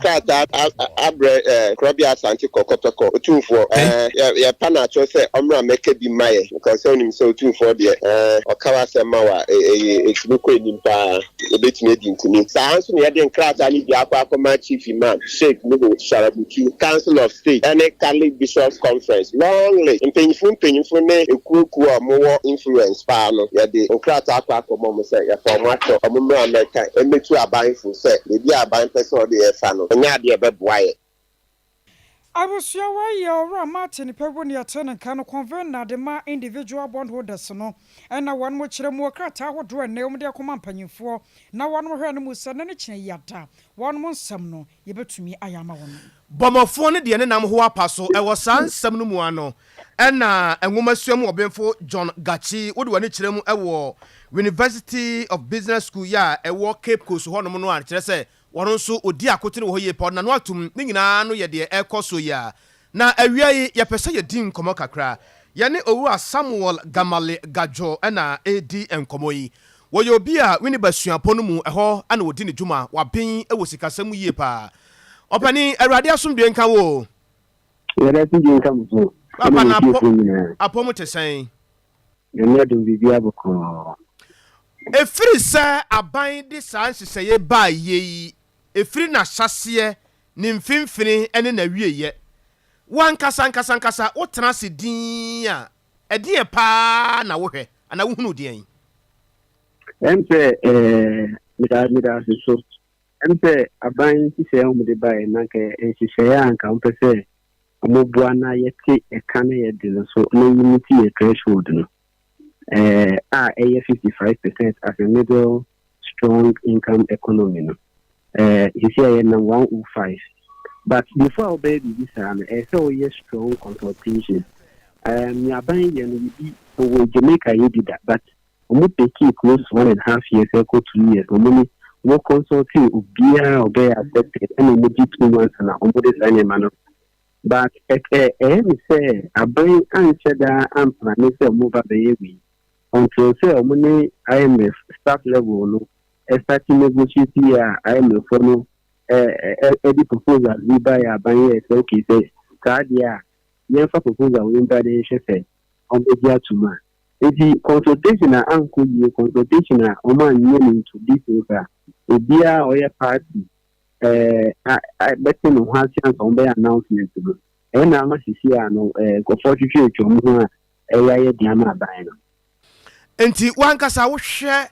krata abre krobia santi kokotoko otunfo ya pana cho say omra make bi maye because onim so otunfo de okawa sema wa ekibiko enimpa ebetime di nkuni sa anso ne de krata ni bi akwa chief imam Sheikh Nuhu Sharabutu Council of State and Catholic Bishops Conference long list mpenyimfo ne ekuku amowo influence pa no ya de krata akwa mo say ya formato omumra America emetu abanfo say ebi aban person de efa no nya de ebeboaye Abusia wa ya Martin Peboni atene kan convene na de ma individual bondholders no na wan mo kire mo krata hodro na em de akoma mpanyimfo na wan mo hwe no musa na ne kine yata wan mo nsam no ye betumi ayama won bomofo ne de ne nam ho apaso e wo san nsam no mu ano na enwomasuam obenfo John Gachi wo de wane kire mu e wo University of Business School ya e wo Cape Coast ho no no an kire se wono nso odi akotene wo ye pa na no atum ne nyina no ye de ekoso ya na awia yi ye pese ye din komo kakra ye ne owu Samuel Gamale Gajo na edi enkomo yi wo ye obi a wini basuapo no mu eho ana odi ne dwuma waben e wo sikasam ye pa opani awrade asomdwe nka wo ye da tin nka mu papa na apomo tesen ye ne do bibi aboko efiri sa aban de san seseye ba ye efiri na hyase ne mfimfini ene na wieye wankasa wotena se din a edie pa na wohwe ana wohunu din empe mida so empe aban sise o de ba na ke sise ya anka mpese omobua na yete eka na ye de so na unity ye threshold no 55% as a middle strong income economy no you see I am 105 but before baby this so yes strong consultation ya ban ye no bi for Jamaica you did that but we take close 1.5 years or 2 years we consulting ubia obey accepted and we 2 months na omo sign man but me say aban answer da am plan say move be we until say omuni IMF staff level no starting negotiating IMF for no the proposal we buy aban say okay say cardia yen for proposal we buy the say on be dia tuma the consultation na anko ye consultation na o man new to this over ebia oya party I bet no ha chance on be announcement go na ma sisi ano go for twetwe twom ho a ye dia ma aban no enti wankasa wo hwe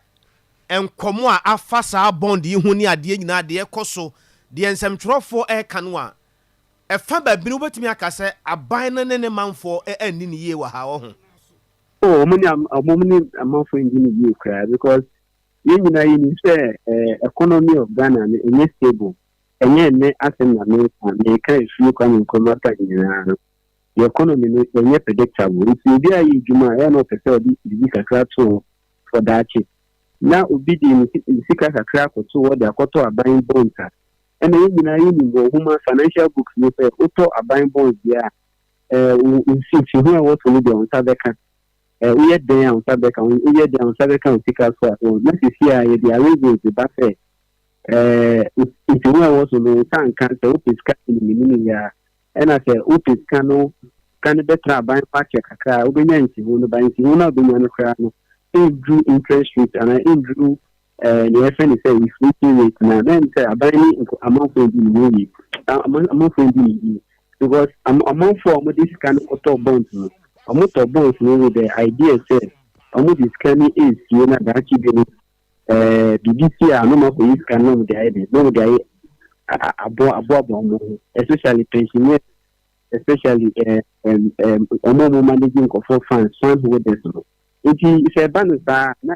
enkomo a afasa bond yi hu ni ade nyina ade ekoso de ensemtwerofo kanu a efa ba bi no betimi akase aban no ne manfo ani ni ye wa ha wo ho omuni amanfo ndi ni ye kra because ye nyina yi ni say economy of Ghana is stable enye ne asem na me kan fi kwa nkomo ta nyina no the economy no is predictable. If you be a juma, I know person be kakra to for that. Now obi di sika kakra ko to what they are buying bonds. And then you know human financial books you say auto buying bonds there. In six who was to be on Sabeka. We had there on Sabeka. We had there on Sabeka on sika so. Next year the arrangements the back. If you was to know can cancel up is cutting in the minimum. And I say upis kano can better buy patch kakra obenyanti wono banti wono obenyan kra no drew interest rate and I drew the FN say we floating rate na then say abani amount for the money amount for the because amount for this kind of auto bonds no amount of bonds no the idea say amount this can is you na that you BBC no more for this can no the idea no the abo especially pensioners especially managing of funds holders no it say banza na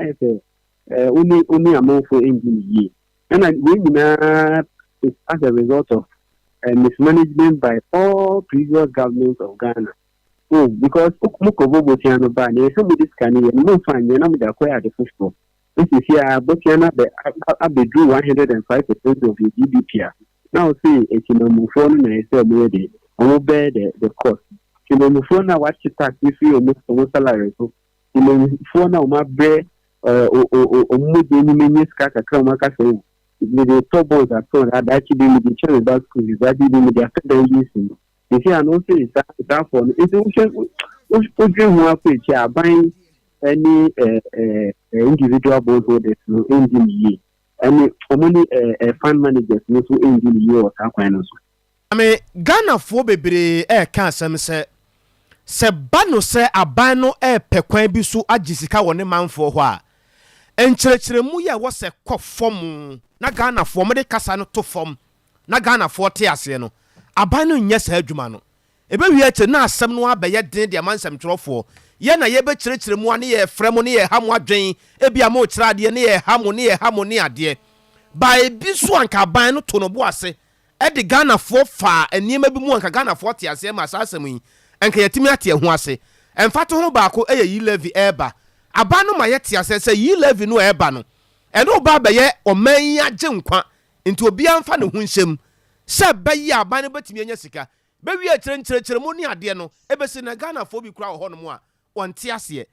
only amount for engine ye and we as a result of mismanagement by all previous governments of Ghana. Oh, because Mukovo Botiano Ban, some of this can no fine, you know, the acquire the football. This is here, Botiana, I drew 105% of the GDP. Now, see, it's in a mufon and I say, already, I will bear the cost. In a mufona, what you tax if you almost salary. So, in a mufona, my bread, or Mudini Minis Kaka Kramaka, the top bonds at all that actually the children back school is that the after them using. You see, and also is that for it's which who are buying any individual bondholders no engine ye. Any only fund managers no so engine ye or some. I mean, Ghana for bebre can't se ba no se aban no pe kwan bi so agisika woni manfo ho a enkyerɛkyerɛmu ya wo se kɔ fom na Ghana fo mo de kasa no to fom na Ghana fo te ase no aban no nyɛ sa adwuma no ebe wi akyɛ na asɛm no abɛyɛ den de amansɛm twerɛfo ye na ye be kyerɛkyerɛmu ane ye frɛ mo ne ye ha mo adwen ebi amo kyerɛ ade ne ye ha mo ne ade ba ebi so anka aban no to no bo ase e de Ghana fo fa eniema bi mu anka Ghana fo te ase ma asasɛm yi enka yatimi ate ho ase emfato ho baako eye yi levy eba aba no ma yete ase se yi levy no eba no eno ba beye oman agye nkwa nti obi amfa ne ho nhyem se beye aba no betimi anya sika be wi akyerenkyerɛkyerɛ mu ne ade no ebesi na Ghana fo bi kura ho no mu a wonte ase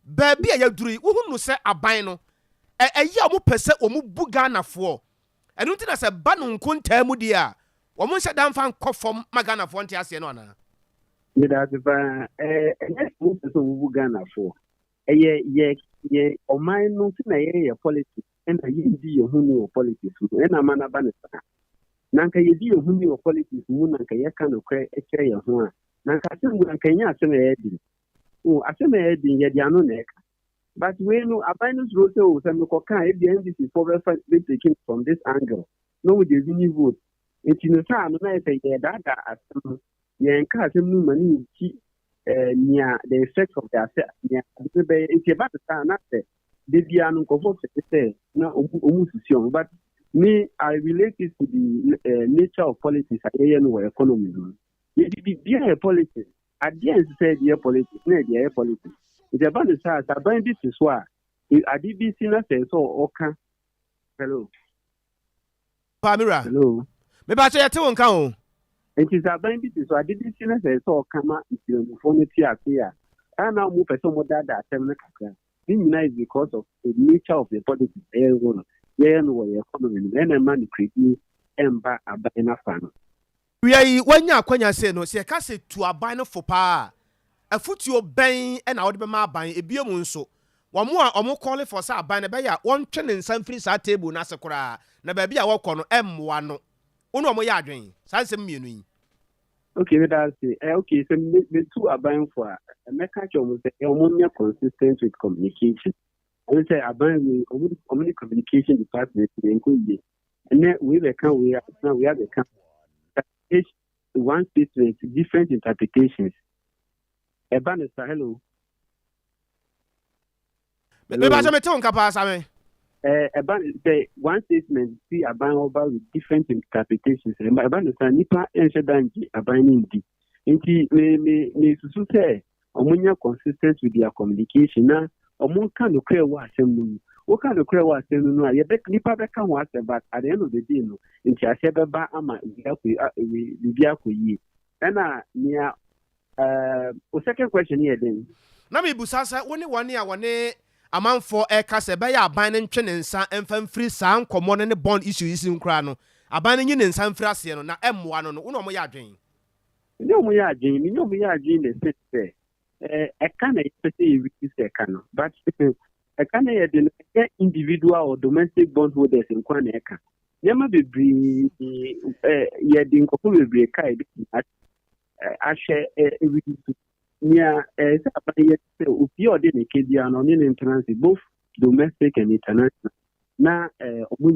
ba bi ayaduru wo hu no se aban no eya mo pese omu bu Ghana fo eno nti na se ba no nkontaa mu di a wo mo nhyɛ dan fa nkɔfom ma Ghana fo nte ase no ana That's next move to Ghana for ye or my no politics and I do your honey politics and a man abanista. Nanka ye do your honey politics, moon and Kayakan of cray a chair of one. Nanka Kenya Semi. Oh, I semi in Yadiano neck. But when Abinus Rosso and Mokoka, the NDC for taken from this angle. No, with the mini vote. It's in the time, and I say, yeah, that ye encourage him money near the effects of the asset. It's about the time after the Diano say no but me I relate it to the nature of politics at the economy. It be a politics. At the end said the politics, the politics. It's about the size I bind this is why I did be seen as so okay. Hello. Pamira. Hello. Maybe I say a two count. It is a bandit, so I didn't see as I come out into the phone here. I now move a somewhat that is because of the nature of the politics. Yeah, no economy, and a man creating and by a banner fan. We are when ya kwanya say no, say ka say to aban for pa. A foot your bang and out be ma ban e bia mu nso. Wa mo a omo call for sa aban be ya won twe ne nsam free sa table na sekora na ba bia wo kɔ no emwa no. Ono omo ya adwen. Sansem mienu yi. Okay, that's it. Okay, so the two are buying for a mechanic almost consistent with communication. I would say I buy with only communication department and then we have the one statement, different interpretations. A banner, hello. About one statement see a ban over with different interpretations. About the Nipa and Shadanji are binding the. Me to say, Omunia consistent with their communication. Now, Omun can no clear what assembly. What kind of clear what assembly? No, you bet Nipa can what but at the end of the day, no, in Chasheba Ama, we ye. And near second question here then. Nami Busasa, only 1 year, 1 day. Amanfo kase be ya aban ne ntwe ne nsa emfa mfiri saa nkomo ne bond issue isi nkra no aban ne ne nsa mfiri ase no na emmoa no no mo ya adwen ni omo ya adwen ni omo ya adwen ne se eka na ipese yiri se eka no but eka na ye individual or domestic bondholders nkwa na eka nyama bebre ye de nkofo bebre kai bi ahwe everything yeah, both domestic and international. Now, we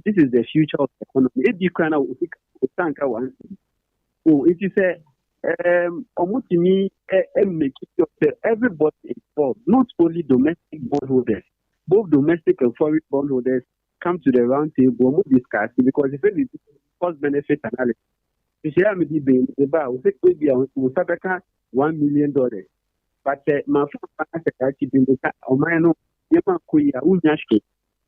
this is the future of the economy. If you can, it is everybody involved, not only domestic bondholders, both domestic and foreign bondholders come to the round table, we discuss because if it is cost benefit analysis. You share me the bar, we $1 million. But my father keeping the or my no,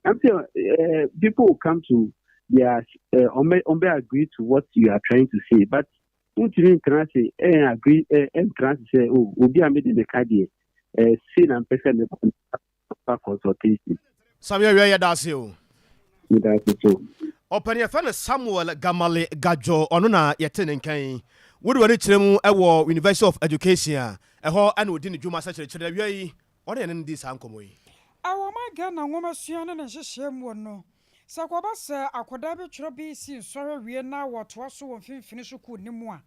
I'm saying people will come to their agree to what you are trying to say, but you can say agree and can say, oh, we'll be a made in the card say and person for consultation. Samuel Ray Dasio. That's so. Open your friend Samuel Gamale Gajo Onuna Yatin Kane. Would want to chemu ewo University of Education. A ho and within the Juma such a children. What in this uncle? Our my gun and woman Sian and shame one no. Sakwaba sir, Akwadabi Trobi si sorry we now what was so finish could ni moi.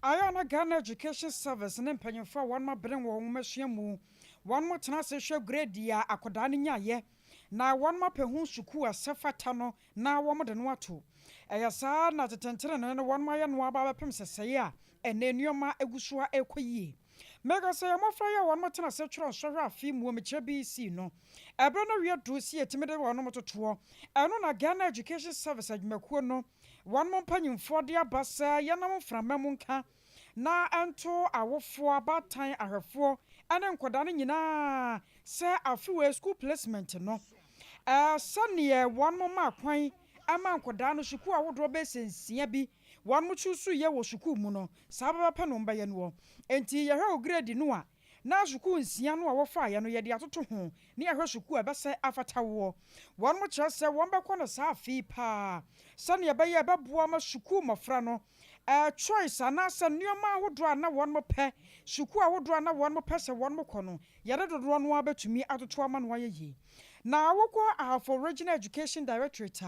I on a Ghana Education Service and then paying for one more bring woman shame. One more tenacity grade ya Akwadani ye. Na one more pehu shuku a sefatano na one more than what two. Ayasa na tentere and one my and waba pimsa saya and then your ma egusua equay. Mega say I'm afraid one more time search on Shara film woman chebi see no. Ebrono we do see a timid one more to tour. I know na Ghana Education Service at Mekuno. One more penny for dear bassa yanam from Memunka. Na anto awo for about time I have four and then quadani na say a few school placement no. Sunny one more mark point. Ama kwadano shuku a wodro be sensia bi wan mu chusu ye wo shuku mu no sababa pa no mba ye no enti ye hwe grade no a na shuku nsia no a wo fa ye no ye de atoto ho ne ye hwe shuku a be se afata wo wan mu kire se won be kɔ no sa afi pa sane ye be ye be boa ma shuku mofra no choice ana se nneoma wodro na won mo pɛ shuku a wodro na won mo pɛ se won mo kɔ no ye de dodo no abetumi atoto ama no aye yi na wokɔ for regional education directorate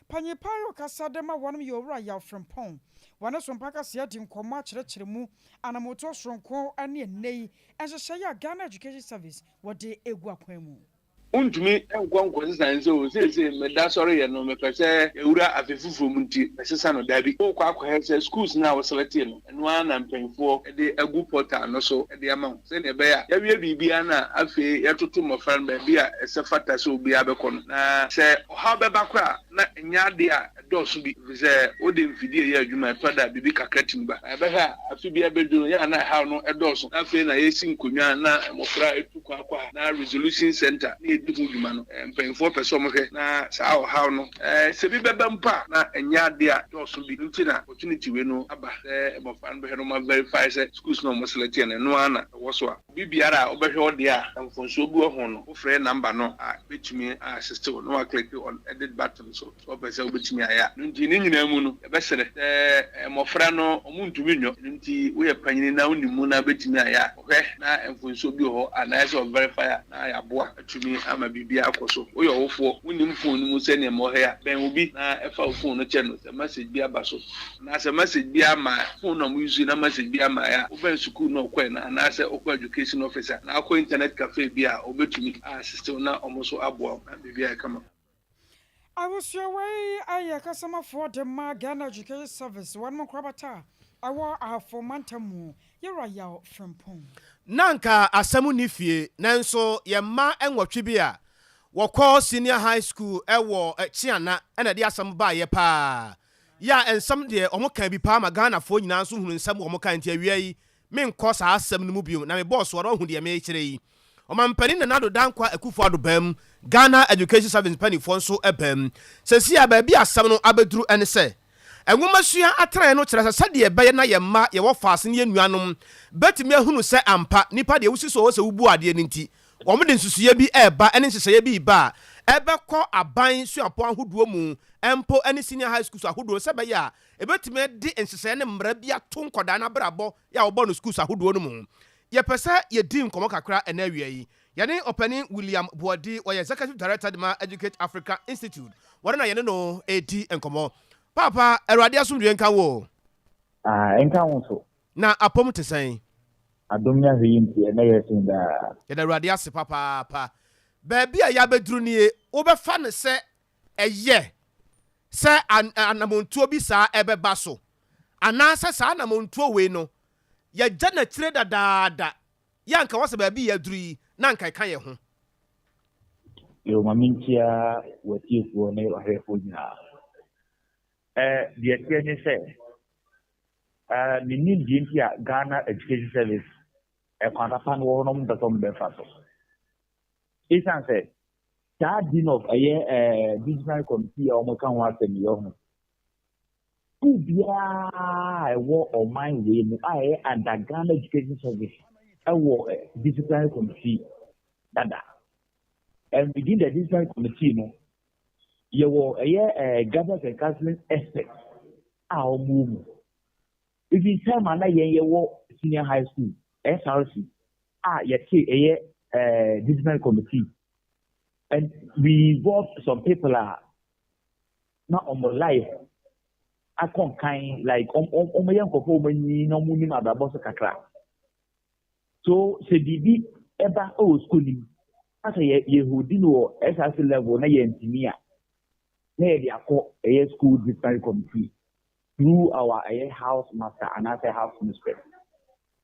Panyipayo kasadema wanum yowra ya from pon. Wana sompaka siya di nkoma chire mu anamoto sonko ani nei enhyehyɛ Ghana Education Service wode egu akwemu. Untumi enkwankwa sisanse o sese meda sɔre yɛ no mepɛsɛ ewura afefufu mu nti ɛsesa no dabi o kɔ akɔ hɛ schools na wɔselect no ɛno ana mpanyinfoɔ de agu portal no so de ama wo sɛ ne bɛyɛ yɛwie biribi na afei yɛtoto mmɔfra no baabi a ɛsɛ fata sɛ obi abɛkɔ no na sɛ ɔhaw bɛba kɔ a na ɛnya ade a ɛdɔɔso bi sɛ wode mfidie yɛ adwuma ɛtɔ da biribi kakra tim ba ɛbɛhɛ a afi bi abɛdu no yɛ na ɛhaw no ɛdɔɔso afei na yɛsi nkonnwa na mmɔfra ɛtu kɔ akɔ ha na resolution center na dwuma no mpanyinfoɔ pɛ sɛ ɔmohwɛ na saa ɔhaw no sɛ bi bɛbɛ mpa na ɛnyɛ ade a dɔɔso bi nti na opportunity wei no aba sɛ mmɔfra no bɛhwɛ no ma verify sɛ schools no ɔmo select no ɛno ara na ɛwɔ so a biribiara a wobɛhwɛ ɔde a mfonsuo bi wɔ ho no wofrɛ number no a bɛtumi assist wo na waklik on edit button so ɔpɛ sɛ wobɛtumi ayɛ a nti ne nyinaa mu no ɛbɛsrɛ sɛ mmɔfra no ɔmo ntumi nnwɔ nti woyɛ panyini na wonim mu na bɛtumi ayɛ a wohwɛ na mfonsuo bi wɔ hɔ anaasɛ ɔverify a na yɛaboa atumi ama bibia akoso wo yo wofo wonim phone mu se ne mo he a ben obi na efa phone no che no se message bi aba so na se message bi ama phone no mu use na message bi ama ya wo ben school no kwɛ na se okɔ education officer na akɔ internet cafe bi a obetumi assist na omoso aboa na bibia kama I was your way I customer for the Ghana Education Service one more crabata I war for mantamu you're yaw from pong Nanka asɛm ni fie nanso ye ma enwotwe bi a wɔkɔ senior high school ɛwɔ Chiana ɛna de asɛm ba ye pa ya ensam de ɔmo kan bi pa ma Ghana fo nyina so hunu nsɛm ɔmo kan te awia yi me nkɔ saa asɛm no mu bio na me boss wɔrɔ hu de me kyerɛ yi ɔmampani na nado dankwa akufo adobam Ghana Education Service pani fo nso ɛbam sɛsi a ba bi asɛm no abeduru ɛne sɛ enwomasua atra no kyerɛ sɛ de ɛbɛyɛ na yɛ ma yɛ wɔ faase ne nuanom betimi ahunu sɛ ampa nipa de wusi so wɔ sɛ wubu ade ne nti wɔn de nsusuye bi ɛba ɛne nhyehyɛ bi ba ɛbɛkɔ aban suapɔ ahodoɔ mu empo ɛne senior high schools ahodoɔ sɛ bɛyɛ a ebetimi de nhyehyɛ ne mmara bi ato nkɔda na brabɔ yɛ wɔbɔ no schools ahodoɔ no mu yɛpɛ sɛ yɛdi nkɔmɔ kakra ɛna awia yi yɛne ɔpani William Boadi ɔyɛ executive director de ma Educate Africa Institute wɔde na yɛne no edi nkɔmɔ Papa, Eradi asumdwe nka wo. Nka wo so. Na apom te sɛn. Adomnya hwiyimti na yesin da. Yɛda Eradi ase papa. Baabi a ya beduru nie, wo bɛfa ne sɛ ɛyɛ sɛ anamontuo bi saa ɛbɛba so. Anaasɛ saa anamontuo wei no, yɛgya na tire dadaada. Ya nka wɔ sɛ baabi yɛ duru yi, na nka ka yɛ ho. Yo mamintia watiefo ne ɔhwɛfo nyinaa. The experience say, the new India Ghana Education Service, a contrapan warnum the Tom Befaso. It's answered, that din of a year, digital committee or Mokan was a million. I war on my way, I and the Ghana Education Service, I war digital committee, Dada. and within the discipline committee, no, you were a guidance and counseling expert. Our move. If you tell me you senior high school, SRC, you see a discipline committee, and we involve some people are not on my life. I can't kind like my young couple when no money my boss kakra. So say the ever old schooling. As a Yehudino SRC level, na yentimia. Na a school discipline committee through our house master and as a house mistress.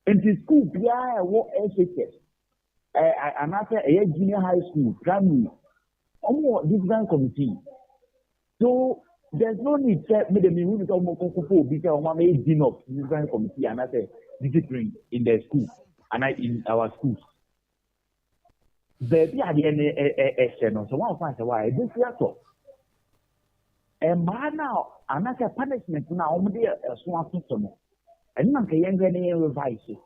And the school, yeah, what SHS. And as a junior high school, primary, or discipline committee. So there's no need to make the minimum because one may dean of discipline committee and as a discipline in the school and in our schools. Baby, I didn't so one finds why this year. And now, another punishment now, only a small system. And not a young revise it.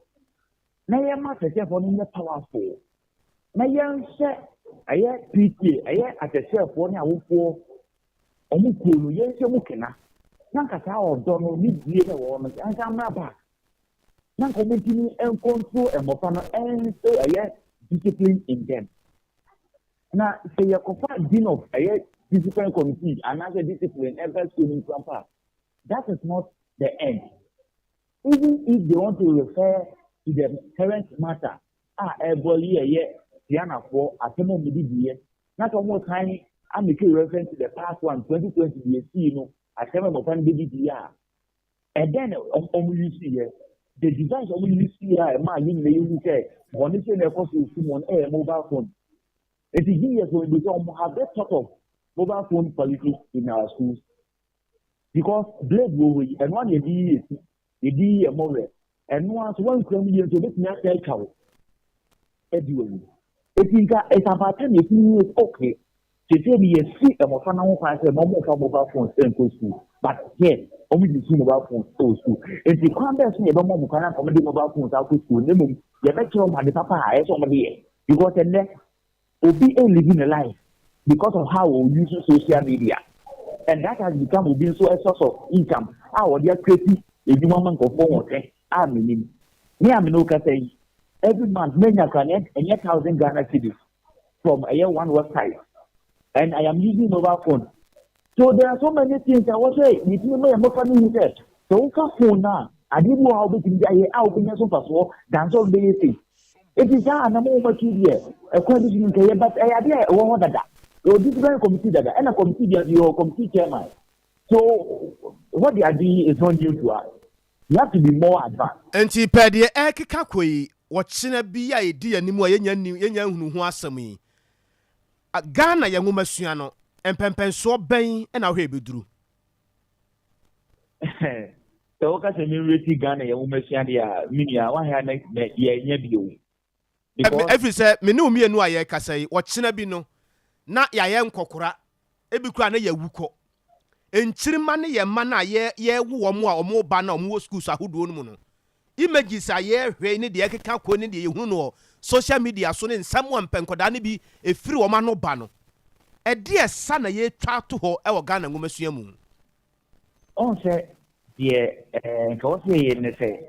Now, you must have on the powerful. Now, young set a year PT, a year at the self one hour for Omukulu, yes, you mukina. Nankasa of Donald need the woman, and I'm not back. Nankomiti and control and Mopana and say a year. Discipline in them. Now, say you confront dean of a discipline committee, another discipline, every school in Sompa. That is not the end. Even if they want to refer to the current matter, everybody a year, Diana for a temo midi, not almost time, I'm making reference to the past one, 2020, you know, a temo of one baby. And then, you see, the device only see a man in the UK. One is in the course of a mobile phone. It is years when we don't have that sort of mobile phone policy in our schools. Because blade will be, and one is a more, and once one million to make not tell cow. Anyway, it's about 10 years okay. To say me a seat of a mobile phone in school. But yes, only the mobile phone to school. If the context never more can accommodate mobile phones out to school, you bet your money, Papa, I somebody. Because then will be living a life because of how we use social media. And that has become so a source of income. Our dear crazy, if you want to go forward, I mean, every month, many can and 1,000 Ghana cities from a year one website. And I am using mobile phone. So there are so many things I was saying. If you may have more funny with that. So phone now. I didn't know how we can get out in some password, dance all the thing. It is a number of here. A condition, but I idea one that. So this is very committee that and a committee your committee chairman. So what they are doing is not new to us. You have to be more advanced. And she paid the Ekakwe, watching a BID and Nimo Yan who has some. A Ghana young woman Siano, and Pempen so bang and our baby drew. So, because a new Ghana young woman Siania, Minia, one hand, ye, every say, me no me and why I say, watching a bino. Na ya ye nkokora ebikura na ya wuko enchirima ne ye mana ye wo mo a omo ba na omo schools ahodo no mu no images a ye hwe ne de ekeka ko ne de ye hunu no social media so ne nsam wa mpenkoda ne bi efiri wo ma no ba no e de esa na ye twa to ho e wo Ghana ngomasua mu on say ye ko se ye ne say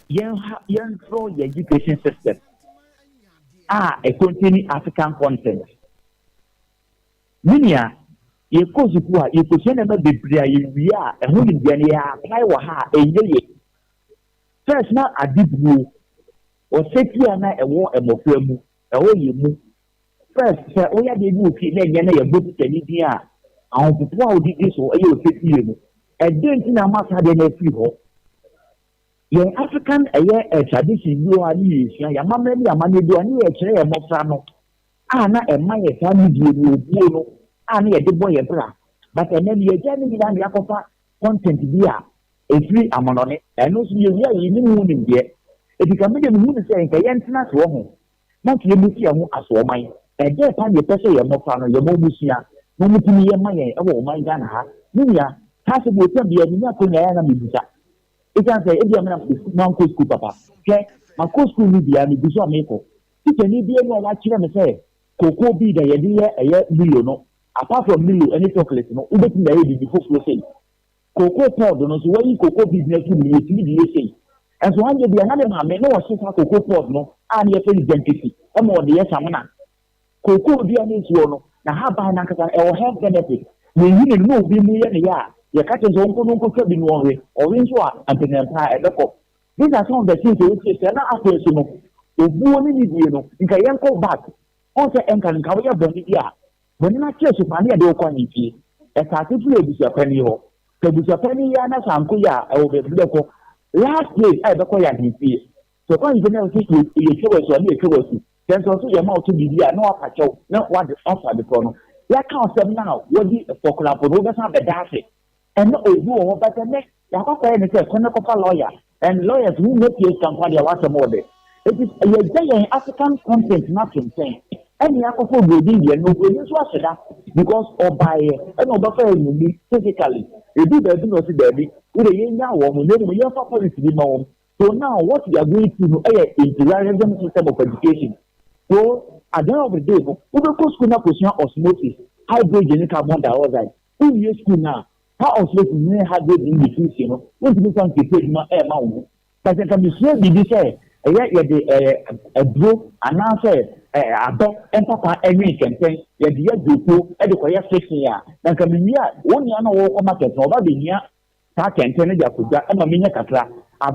yen throw your education system a contain African content. Minia, you cause you could send them a biblia, we are a woman, apply wa ha, a ye. First, now a deep blue or set you and I a war and more firm, a way you move. First, sir, all you do is then a book to Lydia. I'll be proud of this or you 50 years. And then in a matter than a few. Your African tradition, you are used. Your mamma, your money, do any a mofano. Anna and my family, you Annie, a boy, a bra. But then you're getting it on the upper content here. A free amount on it, and also you're in there. If you come in the moon saying, I am not wrong. Not you look here as for mine. And there upon your person, your mofano, your momusia, no mutumia, my Ghana, Minia, possible to be a Minato. It can say, if you are not school, papa, okay, my school media, and you make it. You can be a watch them say, cocoa be the idea a million no apart from million any chocolate no ubet na e before flow say cocoa pod no so when cocoa business ni e ti di say and so anje bi another man no was cocoa pod no and ye say identity e mo de ye samana cocoa bi ani so no na ha ba na kasa e health benefit we yi no bi mu ye ne ya ye ka te so nko bi no we o wi so a antenna e deko these are some of the things we say na after so no obuo ni die no nka ye nko back on say enka nka we ya boni dia boni na che so pani de ko ni tie e ka te fu ebusa pani ho ebusa pani ya na sanko ya e wo be deko last day e be ko ya ni tie so kwa nje na say ye chewe so ni chewe so then so ye ma to bibia na wa ka chew na wa de offer de no ya ka osem now wo di for club no be sa be dafe and obu wo ba te ne ya kwa kwa ni say kono ko lawyer and lawyers who make you come for their water more. It is a African content, not insane. Any alcohol will be there, no good because or by an overflow me physically. You do the business, baby, with a young woman, we have a policy more. So now what we are going to do is the random system of education. So at the end of the day, we will go school now position osmosis, hydrogen carbon dioxide. Who use school now? How osmosis may have good in the future, you know, what do you want to take my air mount? But I can be sure be say a bro and now say a dog and papa every campaign, yet the year at the quiet 6 year. Then come in here, 1 year no market, no body near Tack and Tennessee, and a minute catra. I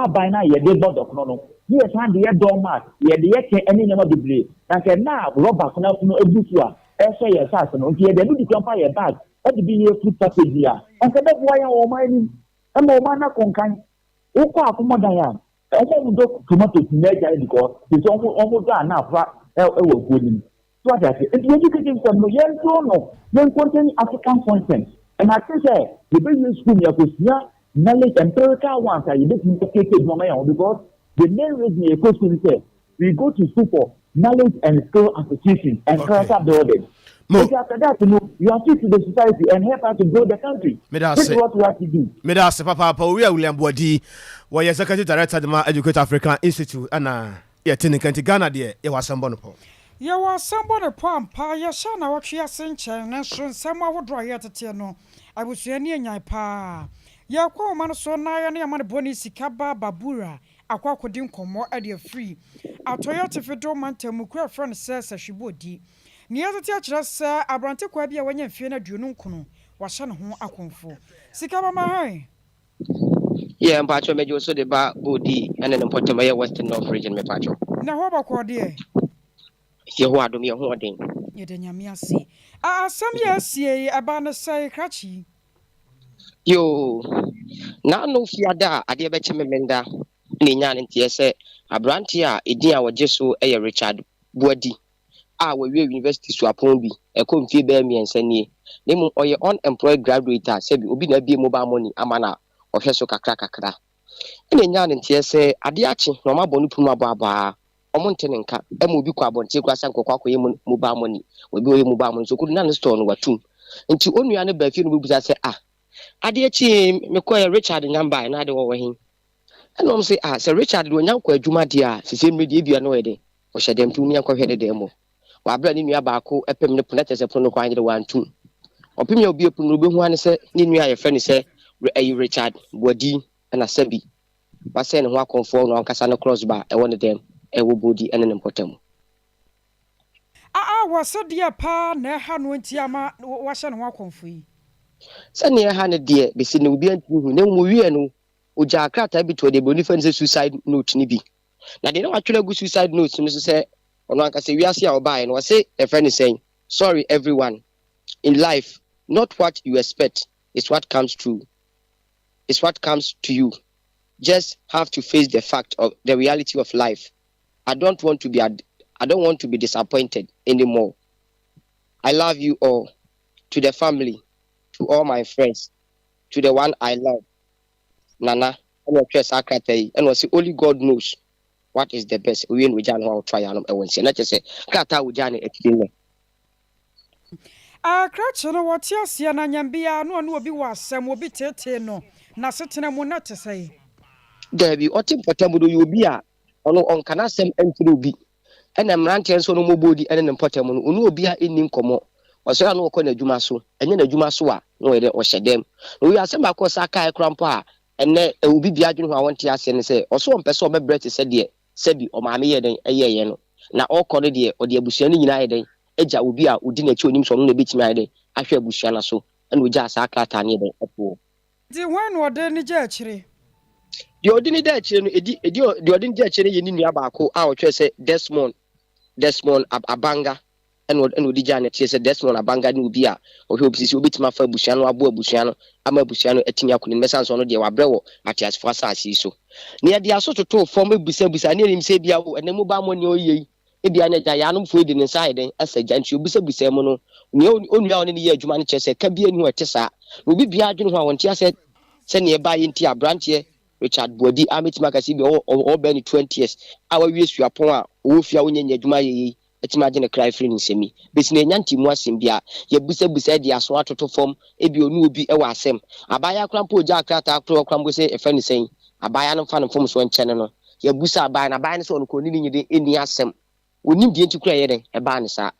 by now, ye did bother of no. Yes, and the doormat, ye the any number of debris. And can now Robert now no a busua, essay assassin, okay, they do the compare bag, but the be a food package here. And so that's why I'm mining. I'm no man concan. Oka Kumadaya. I don't go tomato to measure because it's almost done now. Good. So I say, it's educating some young content African content. And I can say, the business school, you knowledge empirical ones are you didn't take it from my own because the main reason you go to say we go to school for knowledge and skill acquisition and character building. Because after that, you are fit to the society and help us to grow the country. This is what we have to do. Medase Papa, we are William Bodi, where you Executive Director of the Educate African Institute, and Tinnikanti Ghana, dear, you are some bonopo. You are somebody pampa, ya shana what she has sent, and someone would draw yet at Tiano. I was near Nyai pa. Ya kwa man so na ya man boni sikaba babura akwa kodin komo ade free atoyota fedo man temukura friend says shibodi ni azati akira sa abrante kwa bia wanya mfie na duonu nkunu wahye ne ho akonfo sikaba ma hai yeah mpacho mejo so de ba bodi ene ne potema ye western north region me pacho na ho ba ko de ye ho adom ye ho den ye de nyame ase asam ye asie aba na sai krachi yo na no fiada ade be cheme menda ni nya ne tie se abrante a edin a woje so Richard Buadi a we university so apon bi e ko mfie be miensa nie nemu oye unemployed graduate a se bi obi na bie mobile money amana ohwe so kakra ene nya ne tie se ade achi no mabonu pum ababa omonte ne nka e mo bi kwa abonte kwa san kokwa koye mobile money we bi oye mobile money so kudu na ne store no watum nti onua ne ba fie no bi buza se ade achi me ko Richard Nyamba na ade wo hin enom se se Richard do nyankwa adwuma de a sese media bia no yede o hyedem tu nyankwa hwede de mo wa bra ni nua ba ko epem ne pona tese pon no kwa nyede wantu opem ya obi epun no be hu ane se ni nua ye fe ne se Richard Buadi na sabi ba se ne ho akonfo no ankasa no cross bar e won dem e wo bodi ene ne potem wasa dia pa na ha no ntiama wa hye ne ho akonfo yi se ne ha ne de be se ne obi antu hu ne mu wie no oja akrata bi to de boni fan se suicide note ni bi na de na watwela gu suicide note no se ono ankasa wiase a obae no say a friend is saying sorry everyone in life not what you expect is what comes true is what comes to you just have to face the fact of the reality of life I don't want to be disappointed anymore I love you all to the family to all my friends to the one I love Nana, and only God knows what is the best. We in Wijan how try and I won't say. Not just say, Kata Ujani explain. Cratch no what ya see na nyambia no obi wasem obi tete no na setena mo na te say. There be otim potamudo you be a ono on kana sem entru bi. ɛna mmerante nso no mobodi ɛne ne mpɔtam no onu obi a ɛnni nkɔmmɔ ɔsɛ no ɔkɔ n'adwuma so ɛnyɛ n'adwuma so a no yɛ dɛ ɔhyɛ dɛm na oyi asɛm baako sa kae kora mpo a ɛnɛ obi bia adwene ho a wɔnte ase ne sɛ ɔso ɔmpɛ sɛ ɔbɛbrɛ te sɛ deɛ sɛbi ɔmaame yɛ dɛn ɛyɛyɛ no na ɔkɔ no deɛ ɔde abusua no nyinaa yɛ dɛn agya obi a odi n'akyi onim sɛ ɔno na ɛbɛtumi ayɛ dɛn ahwɛ abusua no so ɛna ogya asa krataa ne yɛ dɛn ɛpoɔ di hwan na ɔde ne gya akyire deɛ ɔde ne da akyire no deɛ ɔde ne gya akyire no yɛ ne nua baako a ɔtwerɛ sɛ Desmond Abanga and odi gya ne tie sɛ Desmond Abanga ne obi a ɔhwɛ obi sisi obetumi afa abusua no abo abusua no ama abusua no atumi akɔ ne mmɛsa nso no deɛ wabrɛ wɔ atiasefo asase yi so ne yɛde aso toto fam ebusabusa ne nim sɛ bia wo ɛnɛ mu ba mo ne ɔyɛ yi ebia ne gya yanomfo edi ne nsa ayɛ den asa gya nti obusabusa mu no ne onua ɔne ne yɛ adwuma no kyerɛ sɛ ka bia ni ho ɛte saa na obi bia adwene ho a wɔnte asɛ sɛ ne ɛba yɛ nti abranteɛ Richard Bodi ametima akasi bi ɔbɛ ne 20 years a wawie suapɔn a ɔwɔ fia wonyɛ adwuma yɛ yi etima agye ne cry free nsemi besi na nyanti mu asem bia ye busa de aso atoto fom ebi onu obi e wa asem abaya krampo ogya akrata akro krambo se efa ne sen abaya no fa ne fom so nkyene no ye busa abaya na abaya ne so no ko ni nyide eni asem onim die ntikura ye den e ba ne sa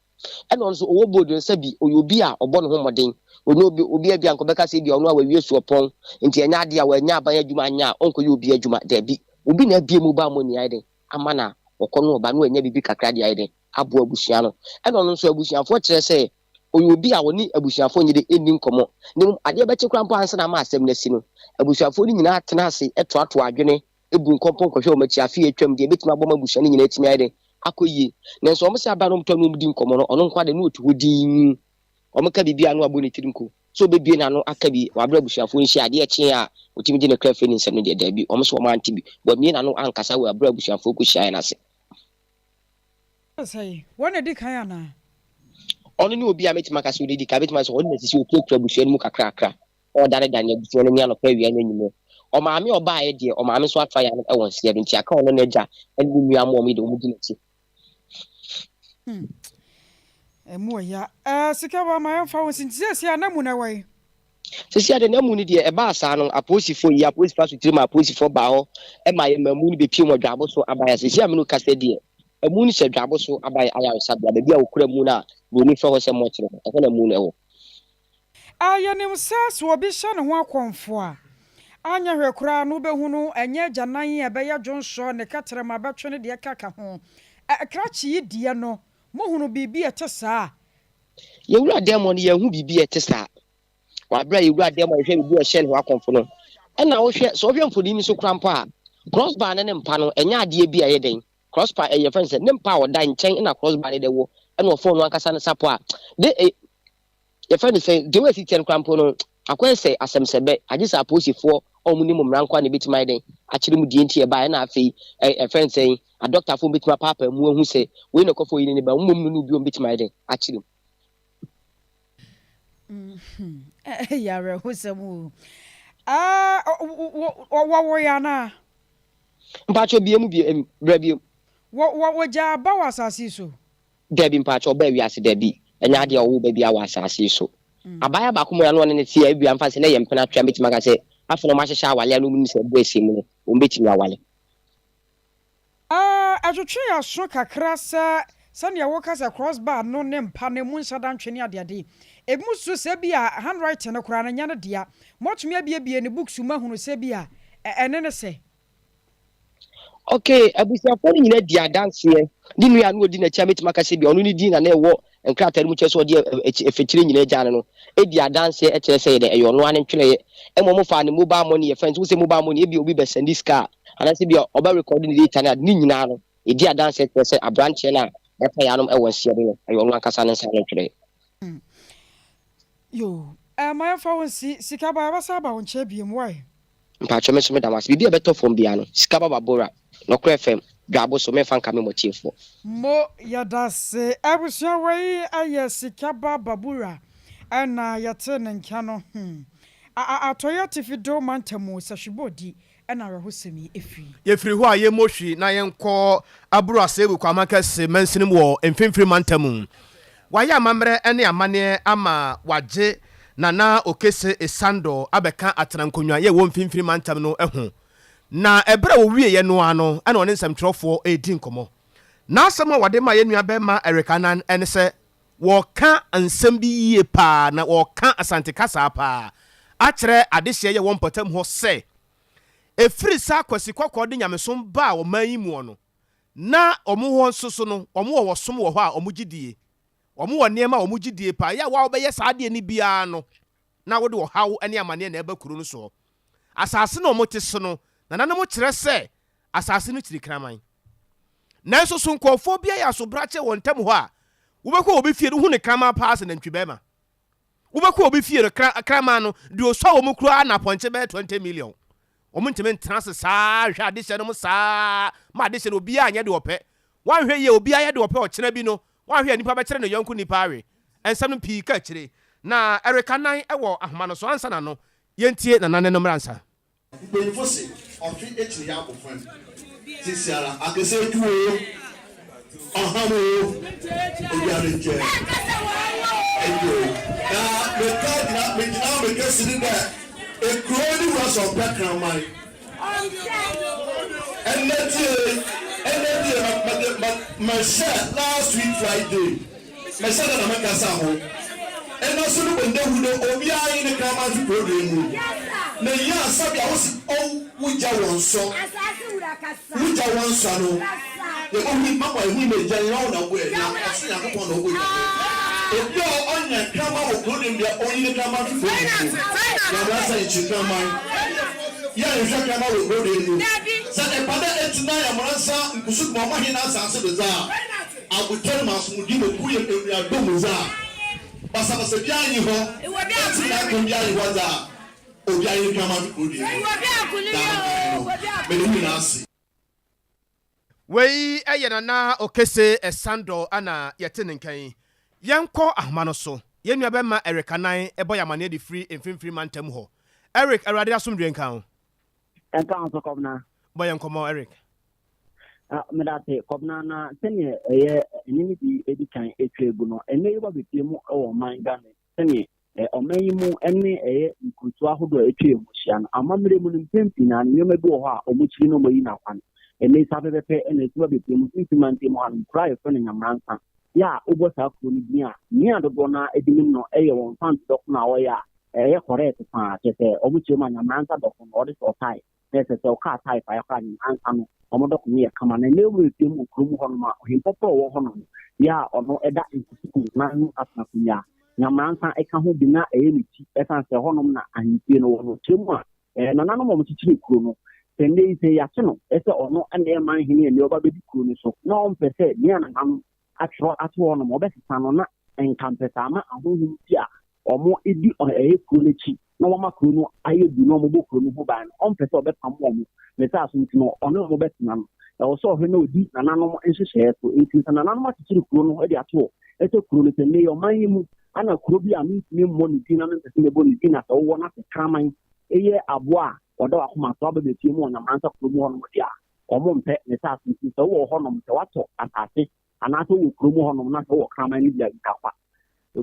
e no nso owo bodo nsa bi oyobi a obɔ ne ho moden onu obi bia nkobeka se bia onu a wawie suapɔn nti enya ade a wanya abaya adwuma anya onko ye obi adwuma da bi obi na bia mu ba mo ni ayden amana okono oba no anya bibi kakra de ayden abo abusua no ɛna ɔno nso abusuafo kyerɛ sɛ oyi obi a wɔne abusuafo nyide enni nkɔmɔ ne adeɛ bɛkye kora mpo ansa na ma asɛm na si no abusuafo no nyinaa tena ase ɛtoato adwene ebu nkɔmpɔ nkɔhwɛ wɔn akyi afi atwam deɛ betumi abɔ ma abusua no nyinaa etimi ayɛ den akɔ yie na nso wɔn sɛ aba no mtɔ no di nkɔmɔ no ɔno nkwa de no otu hɔ din wɔn ka bibi ano abɔ ne tirim ko so bebie na no aka bi wabere abusuafo nhyia adeɛ kyen a otimi gye ne kra fɛ ne nsɛm no deɛ daabi wɔn so wɔn ante bi wɔmie na no ankasa wɔ abere abusuafo kɔ hyia na ase say one edi kan ana ono ni obi a metima kase odi ka betima so ono sisi okura abusua no mu kakra o dane abusua no nya no pa wia nyanyime o maame oba ye de o maame so atwa ya no won se de nti aka ono na agya enu nua mo mi de o mu di nti emu ya sika ba ma yamfa won sinti sesi anamu na wai sesi ade na mu ni de e ba asa no aposifo yi aposifa so tiri ma aposifo ba ho e ma ye mamu ni be pie mo dwabo so abaya sesi amenu kase de emu ni se dwabo so abaya aya sabia be bia okura mu na boni fa ho se mo kire e na mu na ewo ayanim sas obi hye ne ho akonfo a anya hwekura no behunu enye gyanan e be ya dwonso ne katrema betwe ne de kaka ho krachi yi die no mohunu bibi etesa ye wura demo no ye hu bibi etesa wa bra ye wura demo hwe bibi o hye ne ho akonfo no e na wo hwe so hwe mfodi ni so krampo a crossbar ne mpa no enya ade bi aye den crossbar e ye friends ne mpa o da nchen na crossbar ne de wo e na ofo no ankasa ne sapo a de ye friends say de we sit krampo no akwense asemsebe agisa aposifo omuni mumrankwa ne bitima den akire mu die ntie ba na afei friends say a doctor fo bitima papa mu ehu se we na kofo yi ne ba mum no bi o bitima den akire ya re husemu wo ya na mpacho bie mu bie bra bie wo ja ba wasasi so debi mpacho ba wi ase debi enya de owo ba bia wasasi so abaya ba komo ya no ne tie abia mfa se na ye mpena twa bitima ka se afono ma hyehya awale no mu se bo esi mu no o betimi awale atwetwe ya so kakra sa ne wo kasa crossbar no ne mpa ne mu nhyada ntwene ade ebimu so se bia handwriting no kura na nya ne dia motumi abie ne books ma hunu se bia ene ne se okay abusiafo ni nyina dia dance ye di nua no odi na chia metima ka se bia ono ni di na ewo nkrata mu kyeso odi efetire nyina gya no dia dance ye kire se de eyo no ane ntwene ye emo fa ne mobile money ye friends wo se mobile money e bia obi be send this car ana se bia oba record ni data na ni nyina no dia dance kire se abranche na efa ya no ewo nsia de eyo no ankasa ne nsa ne ntwene yo my phone sika ba sa ba wonche biem why mpacho me so me damas bibia beto from bia no sika ba babora no kra fm dwabo so me fan ka me mo chiefo mo yadase abusia wai aye sika ba babura ana yate ne nka no atoya tifido mantamu sahwibodi ana rahosemi efi yefiri ho aye mohwi na yenko aburu asebu kwa makase mansinim wo emfimfiri mantamu waya amamre ene amane ama waje nana okese esando abeka atrankonwa ye wo mfimfiri mantam no ehu na ebra wo wie ye no ano ana one nsamtrofo edi nkomo na asɛm a wɔde ma yɛ nua bɛma erikanan ɛne sɛ wɔka nsɛm bi yie paa na wɔka asante kasa paa akyerɛ adehyeɛ yɛ wɔn pɔtam hɔ sɛ efiri sa kwasi kɔkɔɔ de nyamesom ba a wɔman yi mu no na ɔmo hɔ nso so no ɔmo wɔ wɔsom wɔ hɔ a ɔmo gyidie ɔmo wɔ nneɛma a ɔmo gyidie paa yɛ a wa wɔbɛyɛ saa adeɛ ni biara no na wode ɔhaw ne amanneɛ na ɛba kuro no so asase na ɔmo te so no na nanom kyerɛ sɛ asase no kyiri kraman nanso so nkɔɔfoɔ bi ayɛ asobrakyɛ wɔ ntam hɔ a wobɛkɔ obi fie no hu ne kraman paa sɛ nantwi bɛma wobɛkɔ obi fie no kraman no de osɔ ɔmo kura na pɔnkye bɛyɛ 20 million ɔmo ntɛmɛ ntena se saa hwɛ adehyɛ no mo saa ma adehyɛ no obiara nyɛ de ɔpɛ wanhwɛ yie obiara yɛ de ɔpɛ ɔkyena bi no wanhwɛ nipa bɛkyerɛ no yɔnko nipa awe ɛnsɛm no pii ka akyire na erikanan ɛwɔ ahoma no so ansa na no yɛntie nanane no mmeransa mpanyinfo se ɔtwe akyiri yɛ abɔfra sisi ara akɛsɛ edu o ɔham o obiara nkyɛn edu o na megyina meka siri dɛ ekuro ni wa sɔ pɛ kraman ɛnɛ die mɛhyɛ last week Friday mɛhyɛ dɛ na mɛkasa ho ɛnɛ so no bɛnda wu no obiara yi ne kraman fi program mu na yi asabi a wosi wogya wɔn so wogya wɔn so no yɛ bɔ hu mama ehu na egya yi na wo yɛ na ɔso yakopɔn na ɔwɔ yi obi a ɔnya kraman wɔ program deɛ ɔyi ne kraman fi program mu na ɔbɛsa ekyi kraman yɛ nhwɛ kraman wɔ program mu sɛ ɛpada etina yɛ mmeransa nkusu kuma ɔmo ahin na asase do za abotɛn ma asomudi na oku yɛ ewia dom za basabasa bi ayi hɔ ɛti na akɔm bi ayi hɔ za obi ayi kraman fi program mu wei ɛyɛ nana okese ɛsando ana yɛte ne nkan yɛnkɔ ahoma no so yɛn nua bɛma erikanan ɛbɔ yamane de free mfimfiri mantam hɔ Eric awurade asomdwe nkan ho ɛnka so kɔbna bɔ yɛn kɔmɔ Eric medate kɔbna na sɛneɛ ɛyɛ ɛnini bi edi kan etwa egu no ɛnɛ yi ba betie mu ɛwɔ man Ghana sɛneɛ ɔman yi mu ɛne ɛyɛ nkutu ahodoɔ a etwa emu hyia no amammerɛ mu no mpempi na nneɛma bi wɔ hɔ a ɔmo kyiri no ɔmo yi n'akwan ɛnɛ saa pɛpɛpɛ ɛna esi ba betie mu mfimfiri mu ano kura yɛfɛ no nyamransa yɛ a wobɔ saa kuro no bi a nea dodoɔ no edinim no ɛyɛ wɔn fans dɔko na wɔyɛ a ɛyɛ correct paa kyɛ sɛ ɔmo kyerɛ mu a nyamransa dɔko no ɔde sɛ ɔtae na ɛsɛ sɛ ɔka atae fa yɛkɔ a nyamransa no ɔmo dɔko no yɛ kama na ɛnɛ ewu etie mu kurom hɔ nom a ɔhempɔpɔ ɔwɔ hɔ nom yɛ a ɔno ɛda nkusuku na no atenakonya nyamransa ɛka ho bi na ɛyɛ ne ti ɛsan sɛ hɔ nom na ahemfie no wɔ no kyerɛ mu a nananom a ɔmo kyekyere kuro no sɛnde yi sɛ yɛakye no ɛsɛ ɔno ɛna ɛma hene ɛnɛ ɔba bɛdi kuro no so na ɔmpɛ sɛ nea nananom atwerɛ ato hɔ nom ɔbɛsesa no na nkampɛsɛ ama ahohom ti a ɔmo edi ɛyɛ kuro no akyi na wɔma kuro no ayɛ du na ɔmo bɔ kuro no ho ban no ɔmpɛ sɛ ɔbɛpam ɔmo na ɛsɛ aso nti no ɔno ɔmo bɛtena no ɛwɔ sɛ ɔhwɛ na odi nananom nhyehyɛeɛ so nti sɛ nananom akyekyere kuro no ɛde ato ɛsɛ kuro no sɛ nnɛ yɛ ɔman yi mu ana kuro bi a mentumi mmɔ ne din na mpɛ sɛ mɛbɔ ne din na sɛ wowɔ no sɛ kraman ɛyɛ aboa a ɔda wakoma so abɛbɛtie mu ɔnyamansa kuro mu hɔ nom de a ɔmo mpɛ ne sɛ aso nti sɛ wowɔ hɔ nom sɛ watɔ asase anaasɛ wɔ kuro mu hɔ nom na sɛ wowɔ kraman no bi a nkafa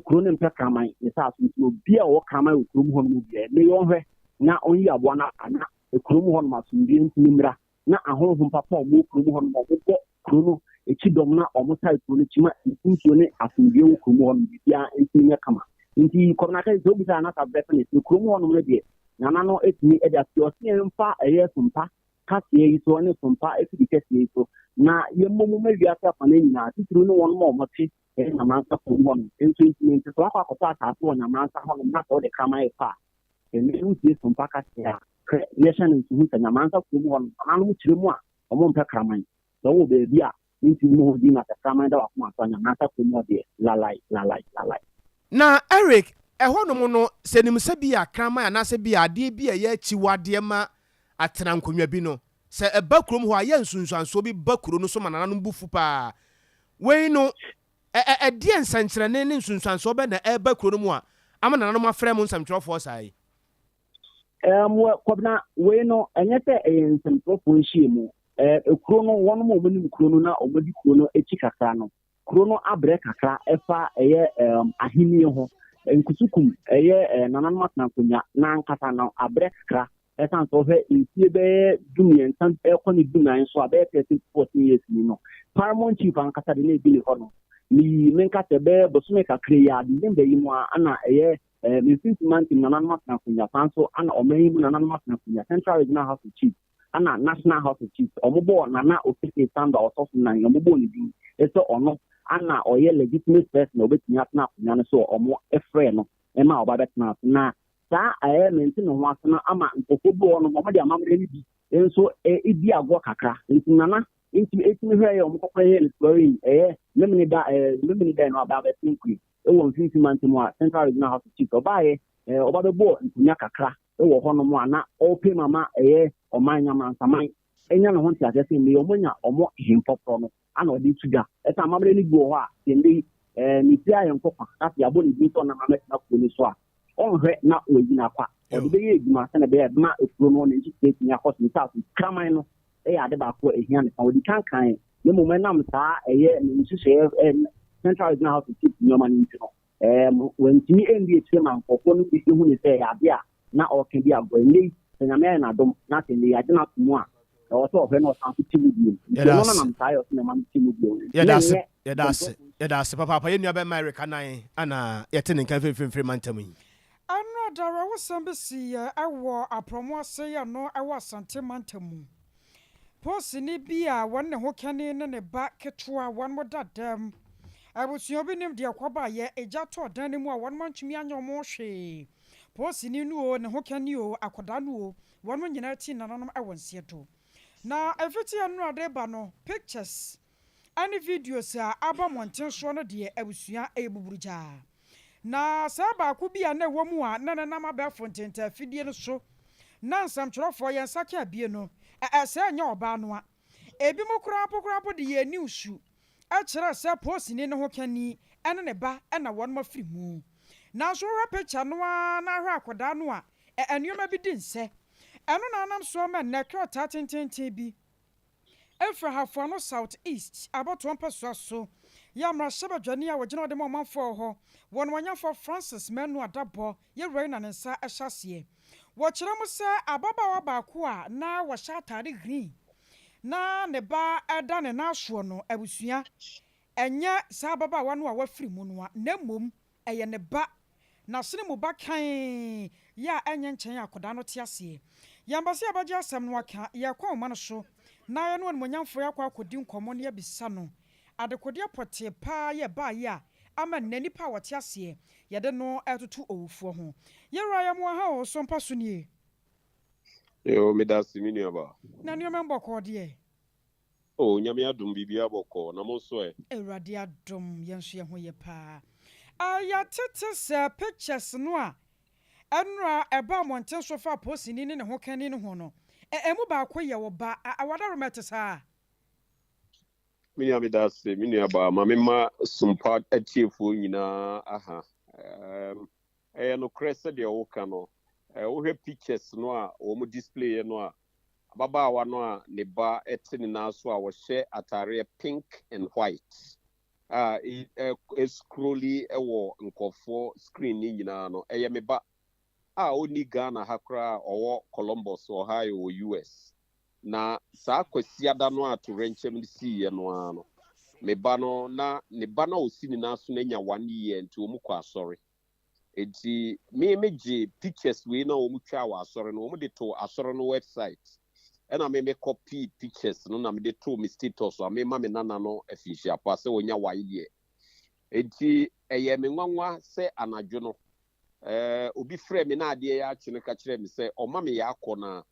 kuro no mpɛ kraman ne sɛ aso nti obi a wɔwɔ kraman wɔ kuro mu hɔ nom biara ne yɛnhwɛ na ɔnyi aboa no ana kuro mu hɔ nom asomdue ntumi mmra na ahohom papa a ɔmo kuro mu hɔ nom ɔmobɔ kuro no ekyi dɔm na ɔmo tae kuro no akyi ma nsuo ne asomdue wɔ kuro mu hɔ nom biribiara ntumi nyɛ kama nti kɔmnaka sɛ obi sɛ anasa brɛ fɛ ne sɛ kuro mu hɔ nom no deɛ nana no etumi ɛde ase ɔsi mfa ɛyɛ sompa kaseɛ yi so ne sompa efiri kɛseɛ yi so na yɛmmɔ mu ma wiase afa no nyinaa titiri no wɔn ma ɔmɔte ɛyɛ nyamansa fam hɔ no nso ntumi nti sɛ wakɔ akɔtɔ asase wɔ nyamansa hɔ no na sɛ ɔde kraman yɛ fa a ɛnɛ wotie sompa kaseɛ a hwɛ yɛhyɛ no nsuhu sɛ nyamansa fam hɔ no nana no kyerɛ mu a ɔmo mpɛ kraman sɛ wɔwɔ baabi a ntumi mu hɔ di na sɛ kraman da wakoma so a nyamansa fam hɔ deɛ lalai na Eric ɛhɔ nom no sɛ nim sɛ bi a kraman anaasɛ bi a adeɛ bi a ɛyɛ akyiwadeɛ ma atena nkonnwa bi no sɛ ɛba kurom hɔ a yɛ nsunsuansoɔ bi ba kuro no so ma nananom bufu paa wei no ɛdeɛ nsɛnkyerɛnne ne nsunsuansoɔ bɛ na ɛba kuro no mu a ama nananom afrɛ mu nsɛmtwerɛfoɔ saa yi kɔbna wei no ɛnyɛ sɛ ɛyɛ nsɛmtwerɛfoɔ nhyia mu kuro no wɔnom a ɔmɔnim kuro no na ɔmɔdi kuro no akyi kakra no kuro no abrɛ kakra ɛfa ɛyɛ ahenni ho nkusukum ɛyɛ nananom atena nkonnwa na nkasa no abrɛ kakra ɛsan so hwɛ nsie bɛyɛ dumiɛnsa ɛkɔ ne dunan so a bɛyɛ 13-14 years ni no paramount chief ankasa de na ebi ne hɔ no ni menka sɛ bɛyɛ bosome kakra yi a December yi mu a ana ɛyɛ mfimfini mantim nananom atena akonya san so ana ɔman yi mu nananom atena akonya Central Regional House of Chiefs ana National House of Chiefs ɔmobɔ nana ofisi sanda ɔsɔfo nan ɔmobɔ ne din ɛsɛ ɔno ana ɔyɛ legitimate person obetumi atena akonya no so ɔmo ɛfrɛ no ɛma ɔba bɛtena ase na saa ɛyɛ mente ne ho ase no ama nkɔfo bi wɔ no ɔmo de amammerɛ no bi nso ɛdi agorɔ kakra nti nana nti etimi hwɛ yɛ ɔmo kɔkɔ yɛ exploring ɛyɛ lemini da no aba bɛtena nkui ɛwɔ mfimfini mantam a Central Regional House of Chiefs ɔbaayɛ ɔba bɛbɔ nkonya kakra ɛwɔ hɔnom a na ɔpɛ mama ɛyɛ ɔman nyamansaman ɛnya ne ho nte asɛ sɛ mmea ɔmo nya ɔmo hempɔporɔ no ana ɔde tu da ɛsɛ amammerɛ no bi wɔ hɔ a sɛnde ne ti ayɛ nkɔkwa afei abɔ ne bi nso ɔnam amɛtena kuo no so a ɔnhwɛ na ɔgyina kwa ɔde bɛyɛ adwuma sɛne bɛyɛ ma ekuro no ne nkyɛ tumi akɔ so nsa so kraman no ɛyɛ ade baako ehia ne fa ɔde kankan ne mmom ɛnam saa ɛyɛ ne nhyehyɛ Central Regional House of Chiefs nneɛma no nti no wɔntumi ɛndi akyire ma nkɔfoɔ no bi hu ne sɛ ɛyɛ ade a na ɔka bi agɔ ɛnɛ yi sɛ nyame ayɛ n'adom na sɛ ne yɛagye no ato mu a ɛwɔ sɛ ɔhwɛ na ɔsan so ti mu bio nti ɔno nam saa yɛ ɔsɛ na ma no ti mu bio yɛda ase papaapa yɛ nua bɛma Erika nan ana yɛte ne nka mfimfini mantam yi ano adara wosɛm bɛsi yɛ ɛwɔ aprɔmo ase yɛ no ɛwɔ Asante mantam mu posini bi a wɔn ne ho kɛne ne ne ba ketewa wɔn mo dadam abusua bi nim deɛ kɔba yɛ egya to ɔdan ne mu a wɔn mo ntumi anya ɔmo hwee posini no o ne ho kɛne o akɔda no o wɔn mo nyinaa ti nananom ɛwɔ nsie do na efiti ano ade ba no pictures ani videos a aba monten so no deɛ abusua ebuburugya na saa baako bi a na ɛwɔ mu a na nam abɛfo ntenta fidie no so na nsamtwerɛfoɔ yɛn saka abie no ɛsɛ nya ɔbaa no a ebi mu korapo de yɛ niwsu ɛkyerɛ sɛ posini ne ho kani ɛne ne ba ɛna wɔn ma firi mu na so hwɛ picture no a na hwɛ akɔdaa no a ɛnneɛma bi di nsɛ ɛno na anam so ma nnɛkrɛ ɔtaa tententen bi ɛfiri hafoɔ no South East abɔtoɔ mpɛsoa so yɛ mmarahyɛ badwani a wɔgyina ɔde ma ɔmanfoɔ hɔ wɔn wɔnyafo Francis Manu Adabɔ yɛwura na ne nsa ɛhyɛ aseɛ wɔkyerɛ mu sɛ ababaawa baako a na wɔhyɛ atade green na ne ba ɛda ne n'asoɔ no abusua ɛnyɛ saa ababaawa no a wafiri mu no a na mmom ɛyɛ ne ba na sene mu ba kan yɛ a ɛnyɛ nkyɛn akɔda no te aseɛ yɛmbase abagye asɛm no aka yɛkɔ ɔma no so na yɛ no animonyamfo yɛakɔ akɔdi nkɔmmɔ no yɛbisa no adekodeɛ pɔtee paa yɛ baayɛ a ama nna nipa a wɔte aseɛ yɛde no ɛtoto owufoɔ ho yɛwura yɛ mo ha wɔ so mpa so nie yo medasi mini aba na nneɛma mbɔkɔ deɛ nyame adom bibia bɔkɔ na mo so Awurade adom yɛn so yɛ ho yɛ paa yɛtete sɛ pictures no a ɛnora ɛba mmɔnten so fa posini ne ho kani ne ho no ɛmu baako yɛ wɔ ba awadaromɛte saa mini amedase mini aba mamema Sompa atiefoɔ nyinaa aha ɛyɛ no krɛsɛ deɛ woka no wohwɛ pictures no a wɔn display no a ababaawa no a ne ba ɛte ne nan so a wɔhyɛ atareɛ pink and white scrolly ɛwɔ nkɔfoɔ screen ne nyinaa no ɛyɛ me ba a oni Ghana ha koraa ɔwɔ Columbus Ohio wɔ US na saa kwasiada no a to renkyɛm siiɛ no a no me ba no na ne ba no osi ne nan so na nya 1 year nti wɔn kɔ asɔre enti me gye pictures we na wɔn twa wɔ asɔre no wɔn de to asɔre no website ɛna me copy pictures no na me de to me status a me ma me nana no afihia pa sɛ wɔnya 1 year enti ɛyɛ me nwanwa sɛ anadwo no obi frɛ me na adeɛ yɛ akye no ka kyerɛ me sɛ ɔma me yɛ akɔ na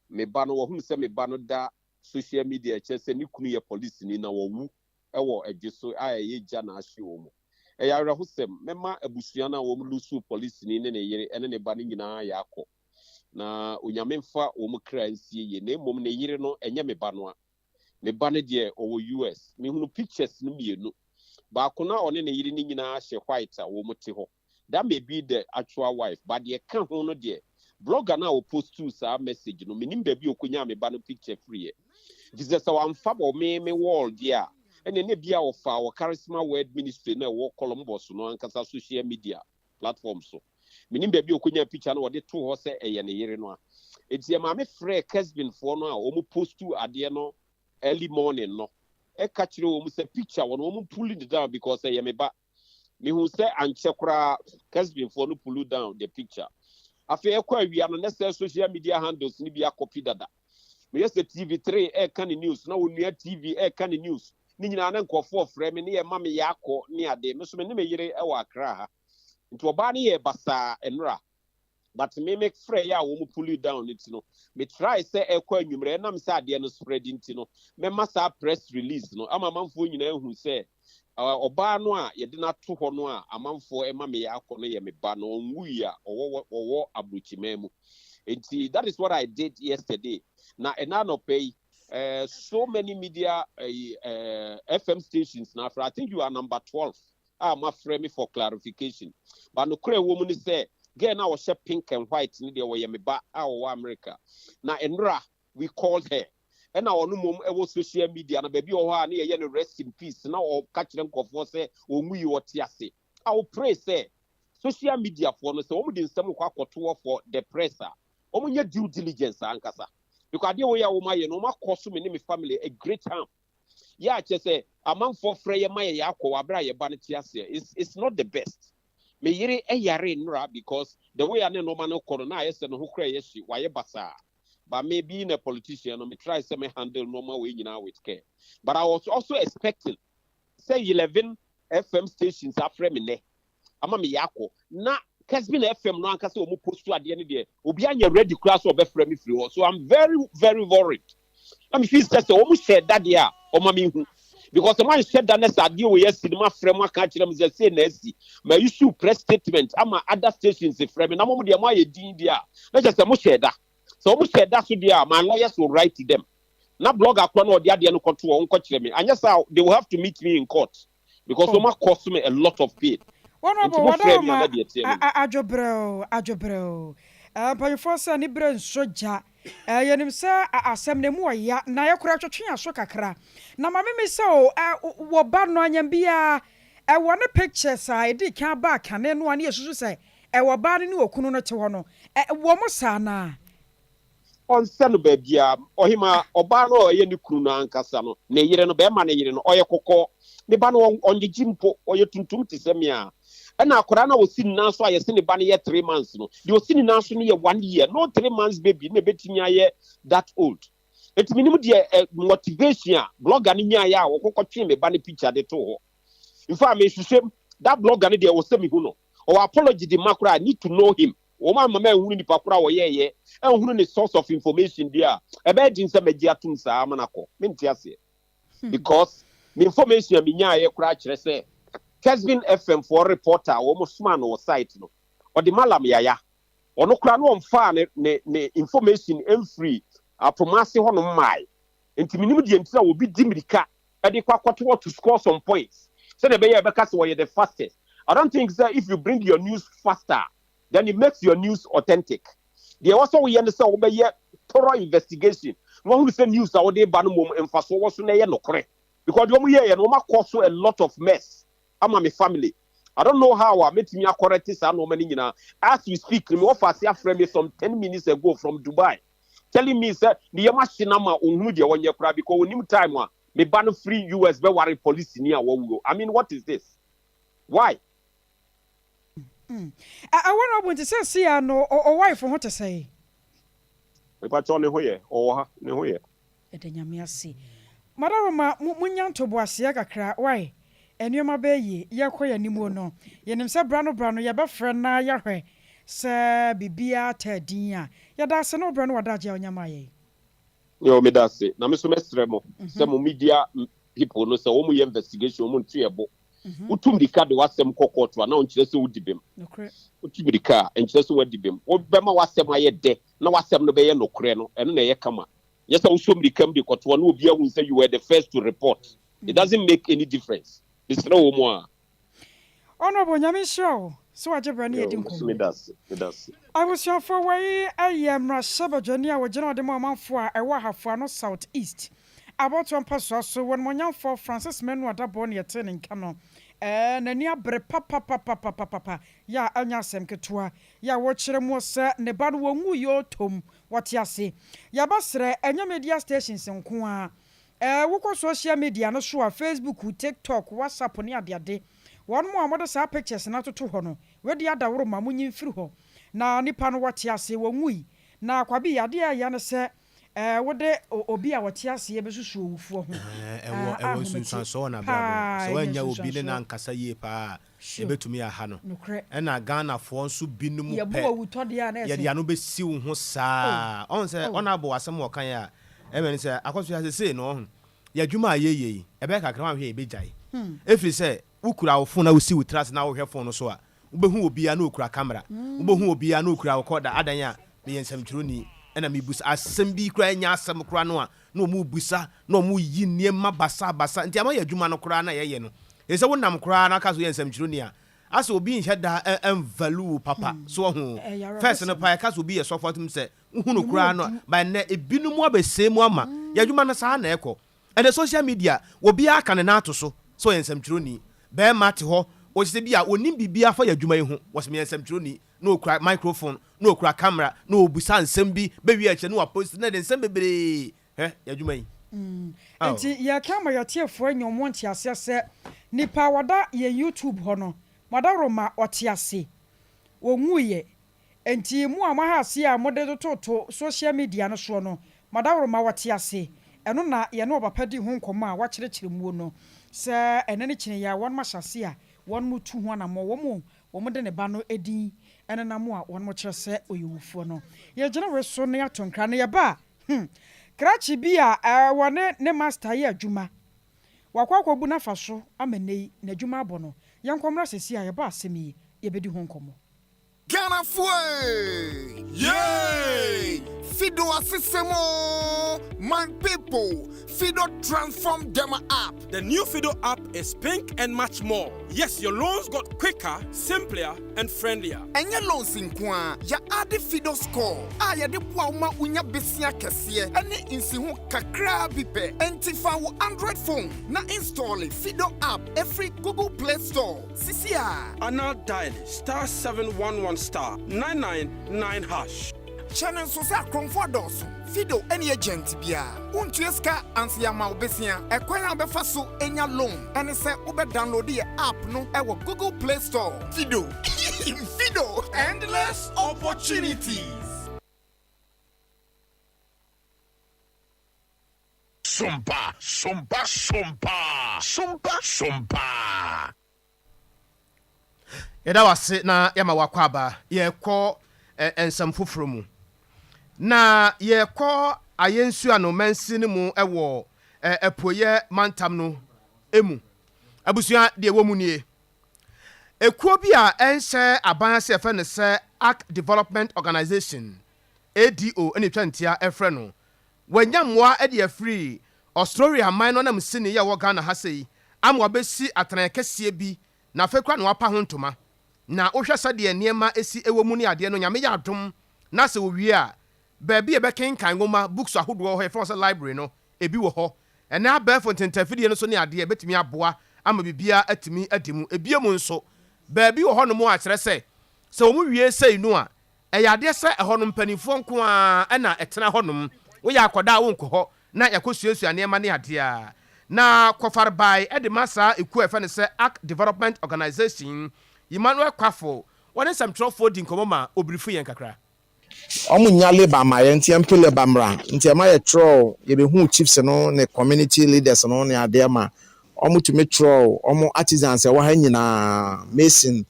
me ba no wɔhum sɛ me ba no da social media kyerɛ sɛ ne kunu yɛ police ni na wɔwu ɛwɔ adwe so a ɛyɛ gya na ahye wɔ mu ɛyɛ awerɛhosɛm mɛma abusua no a wɔm lusu police ni ne ne yere ɛne ne ba no nyinaa yɛ akɔ na onyame mfa wɔm kra nsie yie na mmom ne yere no ɛnyɛ me ba no a me ba no deɛ ɔwɔ US mehunu pictures no mmienu baako na ɔne ne yere no nyinaa hyɛ white a wɔm te hɔ that may be the actual wife but the ka ho no de blogger na o post to sa message no menim ba bi okonya me ba no picture free this is so am fa bo me wall dia ene ne bia of our charisma word ministry na wo Columbus no ankasa social media platforms so menim ba bi okonya picture no wo de to ho se eye ne yere no a It's a mammy free Kesbin for now, almost post to Adiano early morning. No, a catch you almost a picture when almost pulling it down because I am a back. Me who say and chakra Kesbin for no pull down the picture. I feel quite we are necessary social media handles, maybe a copy that. Me yes the TV3 air can news, now we near TV air can news. Nina and call for frame near Mammy Yako near the Muslim Yere Ewa Kra. Into a banny basa and ra. But me make Freya will pull you down. It's no. Me try say a coin you may not sad the spreading tino. Me must have press release. No, I'm a man for you know who say. Obanoa, you did not to honor a man for a mammy akone me ban on we or abuchi memo. And see, that is what I did yesterday. Now, and now pay so many media FM stations now. I think you are number 12. I'm afraid for clarification. But no clear woman is there. Again, I was pink and white in the way our America. Now, Enra, we called her. And now, no more social media, and a baby or near rest in peace. Now, or catch them for say, or we or tiase. I will pray, say, social media for us, so we didn't some for the presser. Omo your due diligence, Ankasa. Because the way I will my no more cost me family a great harm. Yeah, just say, a man for Freya Maya Yako, Abra, Banitias, it's not the best. Me yere yare nra because the way I know no corona is and who cry yes why basa. But me being a politician, me try to handle normal way now with care. But I was also expecting say 11 FM stations are fremine. Ama me yako. Na Kesbin FM no anka say omo post to ade ne de. Obi anya ready class or be frame free. So I'm very very worried. I mean feel say omo share that there o ma me hu. Because the man said that next idea we yes cinema framework can't them say next. My issue press statement. I'm other stations in frame. Na mo de am aye din dia. Let's just mo share that. So mo share that so dia my lawyers will write to them. Na blogger kwa no dia no control on coach me. And yes they will have to meet me in court because it might cost me a lot of pain. One of Ajobrel. But first, any brain soja. Yenim say asem ne mu ya na yakura twetwe aso kakra. Na mama me say wo ba no anyam bia wo ne pictures I di kan ba kan no ane yesusu say wo ba ne okunu no te ho no wo mo sa na on senu ba bia ohima oba no ye ne kunu no ankasa no ne yire no be ma ne yire no oye kokko ne ba no on de jimpo oye tuntum te se me a na akora na osi na so aye se ne ba ne ye 3 months no de osi na so ne ye 1 year no 3 months baby ne betimi aye that old it minimum de motivation blogger ni nya ya wo kokko twe me ba ne picture de to ho in fact me hwehwem that blogger ne de wo se me hu no or apology the macro I need to know him o ma mama ehunu ni pakura wo ye ehunu ni source of information there e be din se meji atum sa amanako menti ase because the information me nya ye kura kire se Kesbin FM for reporter wo mo suma no site no o de malam yaya ono kura no mfa ne information free apromase ho no mai enti minim de ntira wo bi dimirika e de kwakwato to score some points so the be ye be kase wo ye the fastest. I don't think that if you bring your news faster, then it makes your news authentic. There also we understand thorough investigation. No who say news that they ban mom and fast was no correct. Because we hear no cause a lot of mess. I'm my family. I don't know how I met me correct this and no many as we speak, me offer see friend some 10 minutes ago from Dubai. Telling me sir, the machine number on who one year because we need time one me ban free US be worry police near one. I mean what is this? Why? I want to say no or wife from what to say. If I told you here or no here. Edanyamia see. Madama munyan to boasia kakra why? And you ma be ye koya nimu no. Yenim se brano ya ba friend na ya hwe. Se bibia tadin ya da se no brano wadaje onyama ye. Yo me da se. Na me so mestre mo. Se mo media people no se wo mu investigation mo ntu ebo. Utumrika de wasem kokotwa na onkyere se udibem utumrika enkyere se wadibem obema wasem aye de na wasem no be ye nokre no eno na ye kama yesa usomrika mbi kotwa na obi ahun say you were the first to report. It doesn't make any difference. It's no more. Honorable nyame show so ajebra na yedi nkom it does. I was your for way ayemra sabajani a wogena de mamanfo a ewa hafo no south east about one person so when monyan for Francis Menu adabo na yete nka no nani abre papa ya anya asem ketua ya wo kire mo se ne ba no wonwu yo tom wate ase ya basre enya media stations nko a wokɔ social media no so a Facebook, TikTok, WhatsApp ne adeade won mo amode sa pictures na toto ho no we dia daworo ma munyi mfiri ho na nipa no wate ase wonwu na kwabi ade ya ne se wode obi a wate ase be susu owufuo ho ewo sunsan so na bra so anya obi ne na nkasa ye pa ebetumi aha no na Ghana fo nso binum pe ye dia no be siw ho saa on se on abo asem wo kan ya emeni se akoso ya se no ya dwuma ayeye ebe kakra wa hwe ebe jai efiri se ukura wo fon na wo si utras na wo hwe fon no so a ubehu obi ya na okura camera ubehu obi ya na okura recorder adanya me yensam twironi ena me busa asem bi kura nya asem kura no a na omu busa na omu yi niema basa nti ama ya dwuma no kura na ye no ese wonam kura na kaso yensam twironi a asa obi nhye da value papa so ho first no pa kaso obi ye sofotum se hunu kura no ba na ebinumu abesemu ama ya dwuma no sa na ekọ and the social media obi aka ne na ato so yensam twironi be mate ho o se bia onim bibia fa ya dwuma yi ho wo se yensam twironi na okura microphone na okura camera na obusa nsem bi be wi ache na post na de nsem bebre ya dwuma yi enti ya kama ya tiefo enyomo nti ase se nipa wada ye YouTube ho no madaroma otiase wonwuye enti mu amahase a mode toto social media no so no madaroma wotiase eno na ye no obapadi ho nkomo a wakyerɛkyerɛ mu no se enene kyene ya won mahase a won mutu ho na mo wo de ne ba no edin ene na mo a won mo kyerɛ se oyewufuo no ye gina we so ne atonkra ne ye ba krachi bi a wone ne master ye adwuma wakwa bu na fa so amanei na adwuma abo no yankomra sesi a ye ba asemi ye bedi ho nkomo Ghana Fue! Yay! Fido Asisemo! My people! Fido transformed them app. The new Fido app is pink and much more. Yes, your loans got quicker, simpler, and friendlier. And your loans in Kwa, ya add the Fido score. Ya de Pwauma unya besia kesie. Any insihu kakra bipe. Entifa wo Android phone. Na install Fido app every Google Play Store. Sisia. And now dial *711*999#. Channel Sosa Comfortos. Fido any agent bia. Untueska ansiyama obesia. Ekwena befaso enya loan. And say ube download the app no ewo Google Play Store. Fido. Fido. Endless opportunities. Sompa. Yeda wase na yama wakwaba yekọ ensam foforo mu na yekọ ayensu ano mansi ne mu ewo epoye mantam no emu abusua de ewo mu nie ekuo bi a enhye aban se efe ne se Arc Development Organization ADO ene twantia efre no wanyamwa e de free Australia man no na msini ya wo Ghana ha sei amwa besi atran kese bi na fekwa no apa ho ntoma na ohwa sade niema esi ewo mu ne ade no nyame ya adom na se owie a baabi e bekenkan ngoma books ahodo ho e from library no ebi wo ho ene abefo ntentafidie no so ne ade e betimi aboa ama bibia atimi adimu ebiemu nso baabi wo ho no mu a kyerɛ se omu wie sei no a eyade se ho no mpanifo nko a na etena ho no wo ya akoda wo nko ho na yakosuasua niema ne ade a na kofarbai e de masa eku efe ne se Arc Development Organization Emmanuel Kwafo wone sam trofo di nkomoma obrifu yen kakra omu nyale ba ma yen tiempele ba mra ntiema ye tro ye be hu chiefs no ne community leaders no ne ade ma omu tumi tro omu artisans e wa ha nyina mason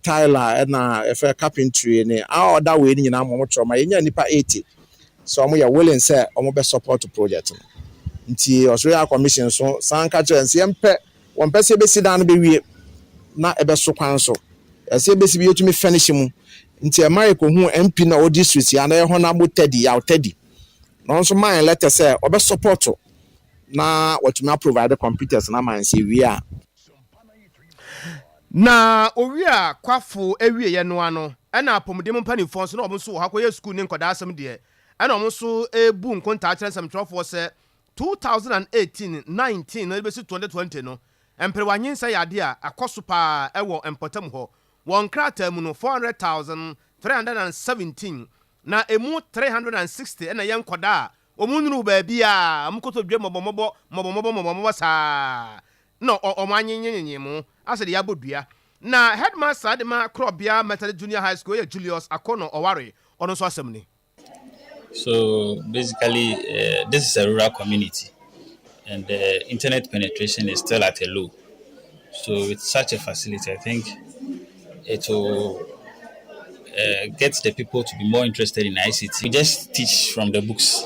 Tyler na efe carpentry ne a other way nyina mo tro ma yenya nipa 80 so omu ya willing say omu be support project nti Australia Commission so sanka chense yempe wonpese be sidan be wie na ebe so kwan so ese be sibi yetumi finish mu nti America hu MP na odi street ya na ye ho na botadi ya otadi no so man letter say obe support na watumi provide computers na man say wie a na owie a Kwafo ewie ye no ano na apomde mu panifo so na omo so hakoye school ni nkoda asem de na omo so ebu nkonta akere sam trofo se 2018 19 na be 2020 no emprewanyensa yade a akoso pa ewo empotam ho won krata mu no 400,317 na emu 360 na yenkoda a omunuru ba bia amkoto dwe mobomobo sa no omanyenyenye mu ase de yabodua na headmaster de ma Krobia Methodist Junior High School Julius Akono Oware ono so asem ni. So basically, this is a rural community, and the internet penetration is still at a low. So with such a facility, I think it will get the people to be more interested in ICT. We just teach from the books.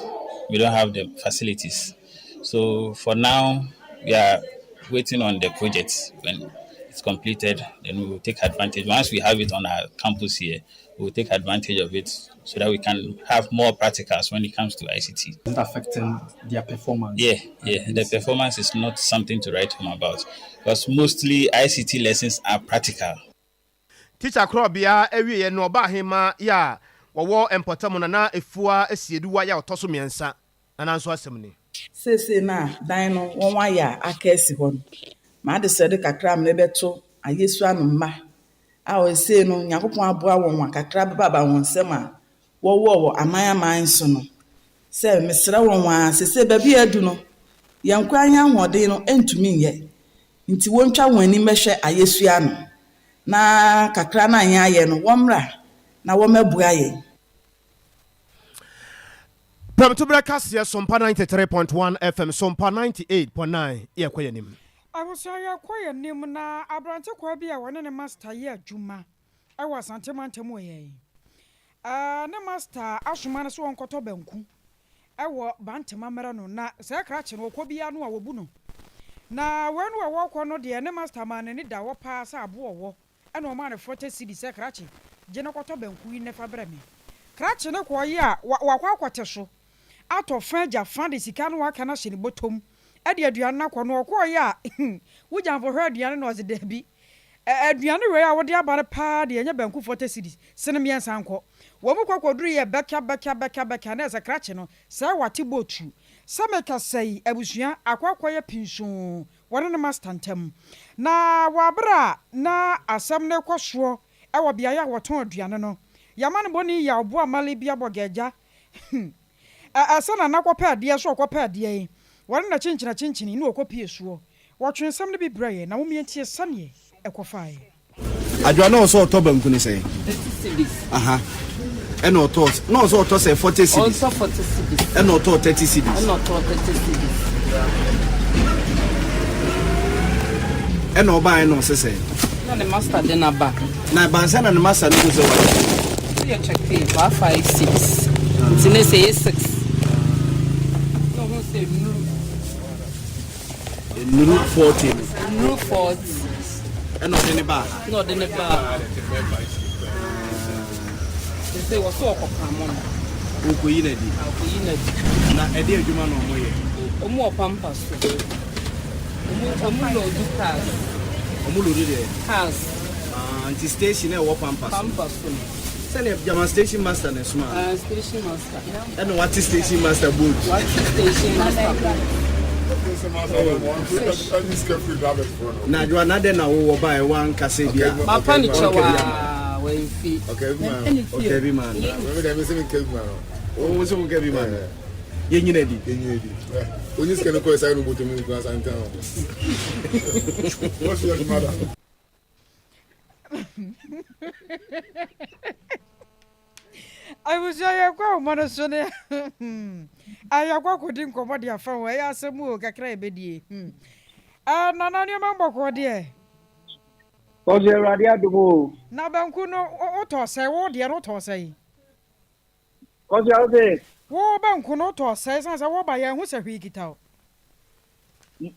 We don't have the facilities. So for now, we are waiting on the project. When it's completed, then we will take advantage. Once we have it on our campus here, we will take advantage of it so that we can have more practicals when it comes to ICT. Is it affecting their performance? Yeah. The performance is not something to write home about because mostly ICT lessons are practical. Teacher Krobia ewie no ba hema ya wo empotam na efua esieduwa ya otoso miensa na nso asem ni. Sese na dan no wonwa ya akesi ho. Ma de sede kakra m lebeto ayesu anu mma. A o se no Nyankopon aboa wonwa kakra baba wonsem a wo aman so no. Se mesra wonwa sese ba bi adu no. Yankwa anya hode no entumi nye. Nti wontwa wani mehwe ayesu anu. Na kakra na anya ye no womra na womabua ye. Pramtubra Kasia Sompa 93.1 FM Sompa 98.9 ye kwayenim. Abusuaya kwayenim na abrante kwa bia wone ne master ye adwuma. Ewa santemantemu ye. Ne master asoma ne so wonkoto banku. Ewo bantema mera no na se krache no kwo bia no a wobu no. Na wenu a wokwo no de ne master man ne da wo pa sa abo wo. Ena o ma ne 40 cedi se krache. Je ne koto banku yi ne fa bra me. Krache ne kwo ye a wakwa akwate so. Ato fanja fande sika no waka na hye ne botom. Ade aduan na kwo no okwo ye a wugyan fo hwe aduan no ze dabi. Aduan we a wode abare pa de enya banku 40 cedi. Sene miensa nko. Wo mu kwakwaduru ye beka na se krache no se wate botu. Sameka sei abusua akwakwaye pinso wone ne master ntem. Na wabra na asam ne kwaso e wo bia ya woton aduan no. Yamane boni ya obo amale bia bogeja. Asana na kwapa de so kwapa de wone na chinchini ni okopie suo. Wotwen sam ne bi braye na wo mientie sane ekofaaye. Aduan no so to banku ni sei. 30 cedis. Aha. And no thought. No, so to say 40 cedis. Also 40 cedis. And no thought 30 cedis. And no thought 30 cedis. And no buy no say. Na the master dey na back. Na bansa na the master no say what. You check pay 556. Tine say 6. No who say no 40. No 40. And no dey back. No dey back. Say was so okopamon. Okoyinadi. Na ede adwuma no mo ye. Omo pampas. Omo lo do cars. Omo lo do there. Cars. Anti station e wo pampas. Pampas. Send German station master na suma. Station master. And what is station master boat? What station master? Na jwa na de na wo buy one kase bia. Ma panicha wa. Okay, man. Oh, so okay, man. Yenyi Only can go inside room to me because I'm down. What's your mother? I was go monasone. Ayakwa kodi nkomo de afa wo ya asemu o kakra ebedie. Nana ni mambo ko de. Oje radio dumo. Na banku no oto se wo de no to se. Oje ode. Wo banku no to se san se wo ba ya hu se hwi kita o.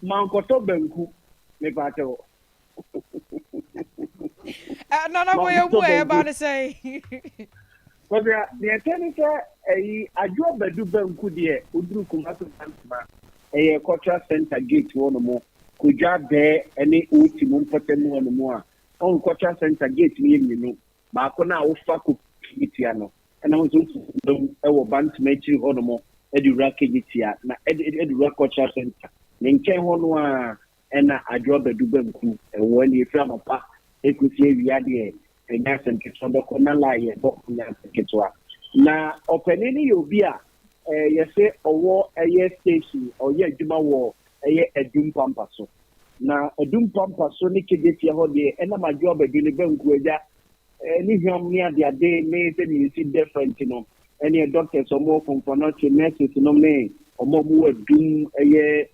Mankoto banku me pate wo. Nana wo ye hu e ba de se. Oje de tani se ajo badu banku de oduru kumato bank cultural center gate wo no mo. Kuja de any uti mumpotemu wo no mo a. On cultural center gate ni yenu ba ko na wo fa ko kitia no na wo so e wo bant mechi ho no mo e di rakegitia na e di cultural center ne nchen ho no a ɛna adwo bɛdu banku ɛwɔ ne efra mapa ekusie wia deɛ ɛnya sɛnketewa bɛkɔ na la yɛ bɔ nya sɛnketewa na ɔpɛni ne yɛ obi a yɛsɛ ɔwɔ ɛyɛ station ɔyɛ adwuma wɔ ɛyɛ adum pampa so na adum pampa so ne kedetia hɔ deɛ ɛna adwo bɛdu ne banku agya ne hwam ne adeade ne sɛ ne yɛsi different no ɛne doctors ɔmo kɔnkɔnɔtwe nurses no ne ɔmo mu adum ɛyɛ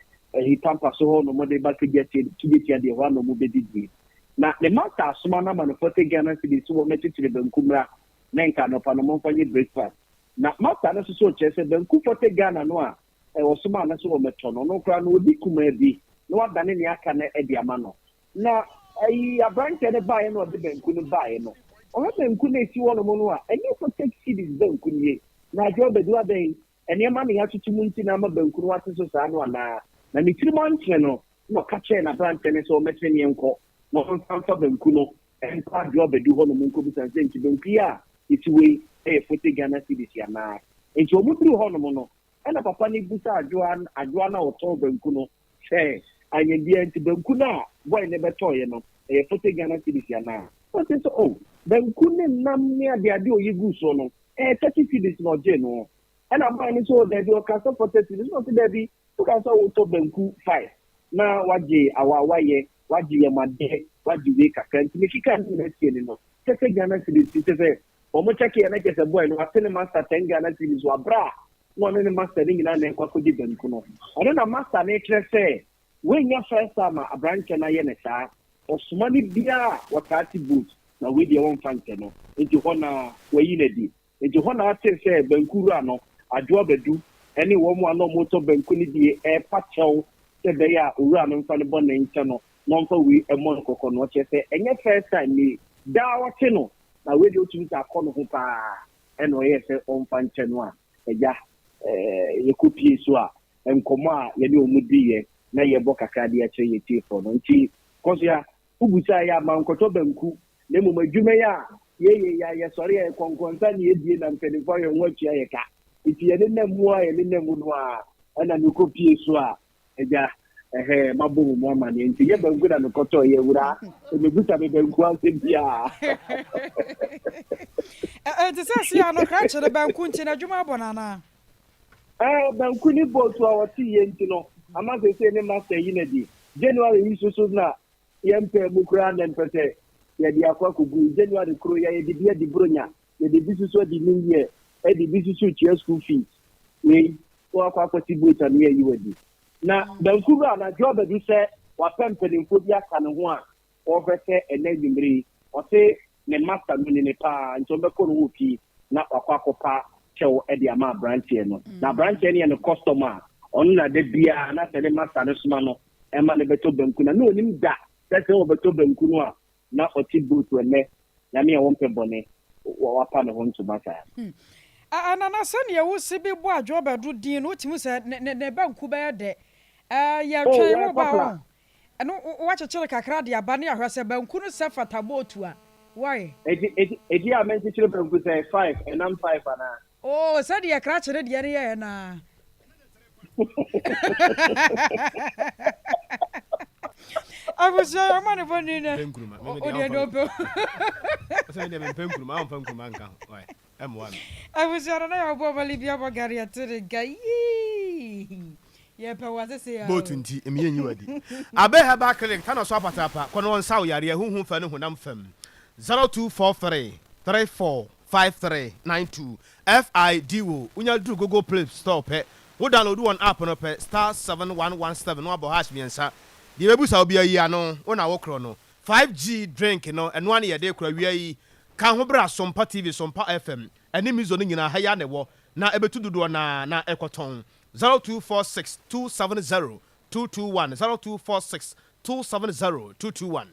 pampa so hɔ no mo de ba kedetia deɛ hɔ no mo bɛdidi na the master asoma na manufacture Ghana city so wo metitire banku mra na nka no pa no mo fanye breakfast na master na so kyerɛ sɛ banku forte Ghana no a osoma na so wo meto no kra no odi kuma bi na wadane ne aka na edi ama no na ayi abranche ne bae no de banku no bae no o ha banku na esi wo no mo no a enye forte cities banku nie na jo bedu adan ene ma ne ya tutu mu nti na ma banku no wate so saa no na ne tirimo nche no no ka kyerɛ na abranche ne so metwe ne enko no sanfa banku no and part job do hono munko bisan se nti banku a itiwe forte Ghana cities ya na nti omudru hono mo no na papa ni busa adwoa na oto banku no hwe anyebia nti banku na boy ne beto ye no forte Ghana cities ya na so say so banku ne nam ne ade oyigu so no 30 cities no je no na man so there do ka so 40 cities no there be to ka so to banku 5 na waje awawaye waji yamade waji we kakra nti mefika na tie no tete Ghana cities tete omo check ya na kese boy no atene master 10 Ghana cities wa bra no ne master ni na na kwa kodi banku no ono na master na trese we nya first time abranche na ye ne saa osumani bia wakati boot na we dey won fanke no nti ho na wayi na di nti ho na ate se banku ru ano adwo bedu ene wo mu ano moto banku ni die pachew se be ya owura no mfa ne bo na nche no non for we a mon kokko no che se enye first time ni da wote no na we dey otu ta akọ no ho pa eno ye se on fa nche no a eja ye kopie so a enkomo a ye de omudi ye na ye bo kakra de ache ye tifo no nti koso ya ubusa ya ma nkoto banku na mu madwuma ya ye sori ye konkonsa ni ye die na mpeni for ye nwatua ye ka iti ye ne mu a ye ne mu no a ana mi kopie so a eja mabu mo ma ni nti ye banku da nkoto ye wura me buta me banku an se bia sɛ sia no kra kyerɛ banku nti na dwuma abɔnana banku ni botu a wɔte ye nti no ama se ne master yi na di January yi so na ye mpe mu kra na mpete ye di akwa kugu January kro ye di bia di bronya ye di bisuso di new year e di bisuso chia school fees we ko akwa kwati botu na ye yi wadi na banku ra na job do se wa pempeni fo bia ka ne ho a o fete enadimri o se ne master no ne pa nto be ko no wopi na akwakopa chew e dia ma branch no na branch ne ne customer on na de bia na se ne master no suma no e ma ne beto banku na no nim da se o beto banku no a na o ti boot we ne na me won pe bone wa pa ne ho nto masa anana sɛ ne wo se bi bo adwo bɛdo din no timi sɛ ne banku bɛyɛ de ya twa wo ba wo eno wa kyekere kakra de aba ne ahwa sɛ banku no sɛ fata botu a why edi a men kyekere banku sɛ 5 and I'm 5 ana oh sɛ de yakra kyere de ne yɛ na abusia ya mane boni na o de do pe sɛ ne ben penkuruma am penkuruma nka why m1 abusia na ya bo bali bia bogari atere gai ye pe wa se ya botu nti emiye nyi wadi abe heba clinic kana so apatapa kono won saw yare huhu fa ne honam fam 0243 345392 FIDO unya dru Google Play Store pe wo download one app no pe *7117 no abo hash miensa di bebusa obi ayi ano wona wo kro no 5G drink no eno ane ye de kura wi ayi ka ho bra Sompa TV Sompa FM ene mizo no nyina ha ya ne wo na ebetu dodo na ekoton 0246 270 221 0246 270 221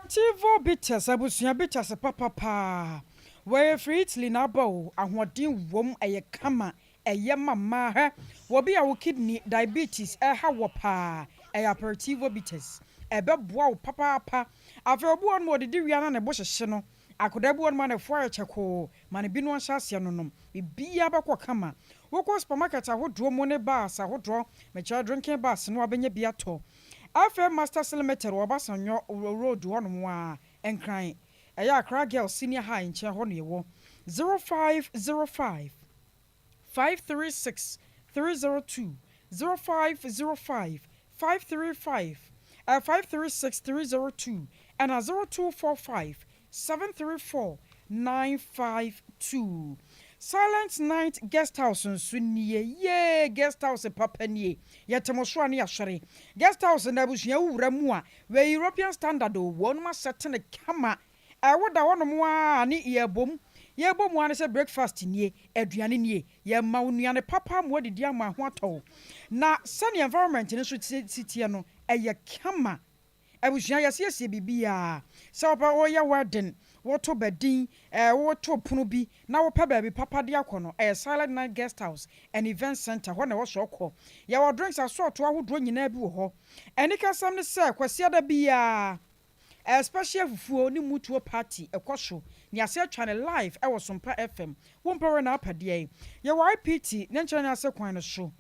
Tivo bitters abusua bitters papa we free Italy na bawo ahoden wom eye kama eye mama ha wo bia wo kidney diabetes ha wo pa eye aperitivo bitters beboa wo papa afa obuo no de wia na ne bo hyehye no akoda buo no ma ne foa cheko ma ne bi no anhya ase no nom bibia bekọ kama wo ko supermarket ahodo mo ne bars ahodo me cha drinking bars no abenya bia to Afa Master Celemeter Obasanyo Road one wa enkran. Eya Accra Girls Senior High in Che ho ne wo 0505 536 302 0505 535 536 302 and 0245 734 952. Silent Night Guest House nsunie ye guest house papa nie yetemoso ane ahwere guest house na abusua wura mu a we European standard o won ma setene kama woda wonom a ne yebom ane se breakfast nie aduane nie ye ma onuane papa mo didi ama ho atɔ na sane environment ne so titie no eye kama abusua yɛsiesie bibia sɛ opa oya warden woto bedin woto pono bi na wopa baabi papa de akɔ no Silent Night Guest House and Event Center hɔ na wo so kɔ ya wo drinks asɔɔto ahodoɔ nyinaa bi wɔ hɔ ɛne kasam ne sɛ kwasiada bia special fufuo ne mutuo party ɛkɔ so ne ase atwa ne live ɛwɔ Sompa FM wompɛwe na apadeɛ ya wo IPT ne nkyɛn ase kwan no so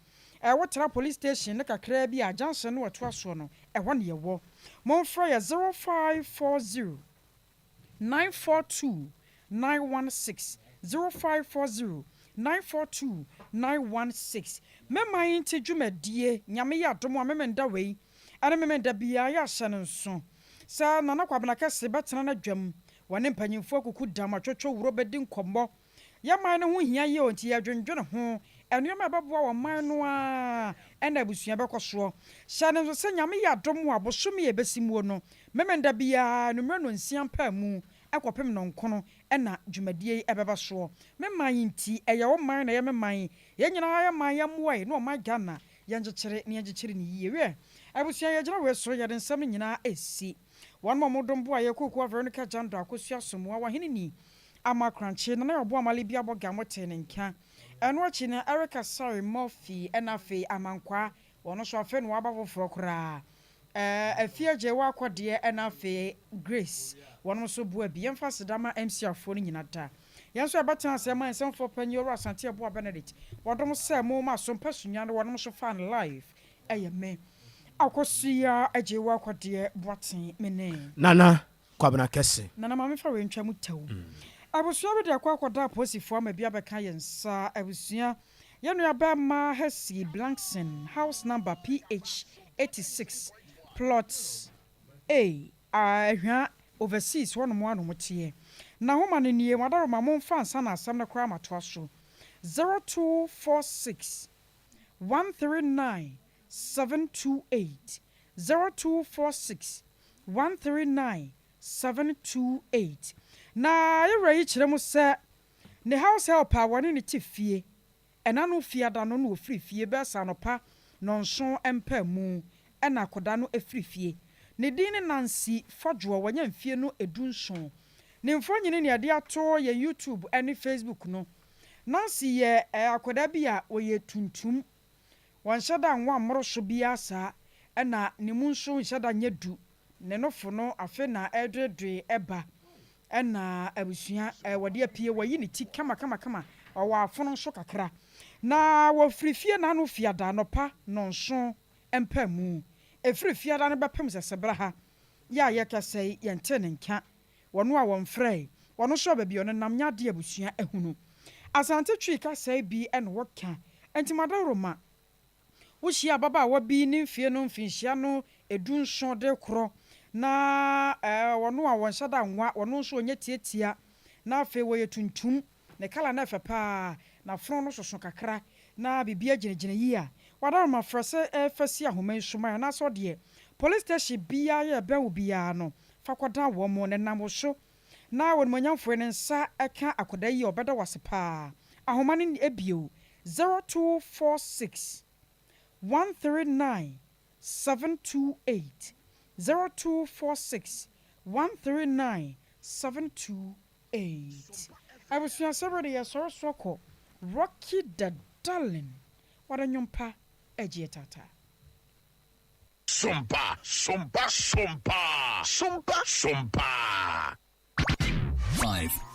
wotra police station ne kakra bi a junction no wato aso no ɛhɔ ne yɛwɔ momfrɛ yɛ 0540 942 916 0540 942 916 mema yinti dwumadie nyame ya domo memenda wei ane memenda bia ya hye no nso sa nana kwabena kese betena na dwam wane mpanyimfo akuku dam atwotwo wuro bedi nkombo ya man no ho hia ye onti ya dwendwene ho enuoma beboa wo man no a ena abusua bekoso hye no se nyame ya domo abosom ye besimuo no memenda bia numre no nsiam pa mu ekopem no nkono ena dwumadie ebeba so memman nti eye wo man na ye memman ye nyina ya man ya moe no ma Ghana ye ngyekere ne yiye we abusua ye gyina we so ye den nsam nyina esi one more dombo aye kuku Veronica Jando akosua somoa wa henini amakranche na na obo amale bia boga mote ne nka eno achi na Erica sorry Murphy enafe amankwa wono so afe no aba foforo kra afie je wa akode enafe Grace wono so bua bi yemfa sedama MC afo ni nyina da yenso abatan asema ensemfo panyoro asante abo Benedict wodom se mo ma so mpasunwa no wono so fan live me akosia ajewa akode boaten mene nana kwabena kese nana ma me fa we ntwa mutawu abusua bi de akwakoda posifo ama bia beka yensa abusua yenu aba ma hasi Blankson house number PH 86 plot A ahwa overseas one mo anu motie na homa ne nie wadaro ma mo mfa nsa na asam na kra mato aso 0246 139 728 0246 139 728 na yɛwura yi kyerɛ mu sɛ ne house helper wɔne ne te fie ɛna no fie da no no ofiri fie bɛsa no pa nonso empa mu ɛna akoda no efiri fie ne din ne Nancy Fadwo wɔnya mfie no edunson ne mfo nyine ne ade ato yɛ YouTube ɛne Facebook no Nancy yɛ akoda bi a wɔyɛ tuntum wɔn hyɛda nwa mmoro so bi asa ɛna ne mu nso hyɛda nyedu ne nofo no afe na ɛdredre ɛba ɛna abusua wɔde apie wɔyi ne ti kama ɔwɔ afono nso kakra na wɔfiri fie na no fiada no pa nonso empa mu efiri fiada no bɛpem sɛsɛbra ha ya yɛkasɛ yɛnte ne nka wɔno a wɔmfrɛ wɔno so baabi ɔno nam nyade abusua ehunu asante twi kasɛ bi ɛna wɔka entimadaroma wohia baba a wabi ne mfie no mfinhyia no edunson de korɔ na wɔno a wɔnhyɛ da nwa wɔno nso onye tietia na afi wɔyɛ tuntum ne kala na fa pa na fron no soso kakra na bibia gyinagyina yi a wadaroma frɛsɛ fasi ahoma nsoma na so de police station bia yɛ bɛwo bia no fakoda wɔ mo ne nam so na wɔn manyamfo ne nsa ɛka akoda yi obɛda wase pa ahoma ne ebio 0246 139 728 0246 139 728 I was already a source soko Rocky the Darling what a nyumpa ejietata Sompa 5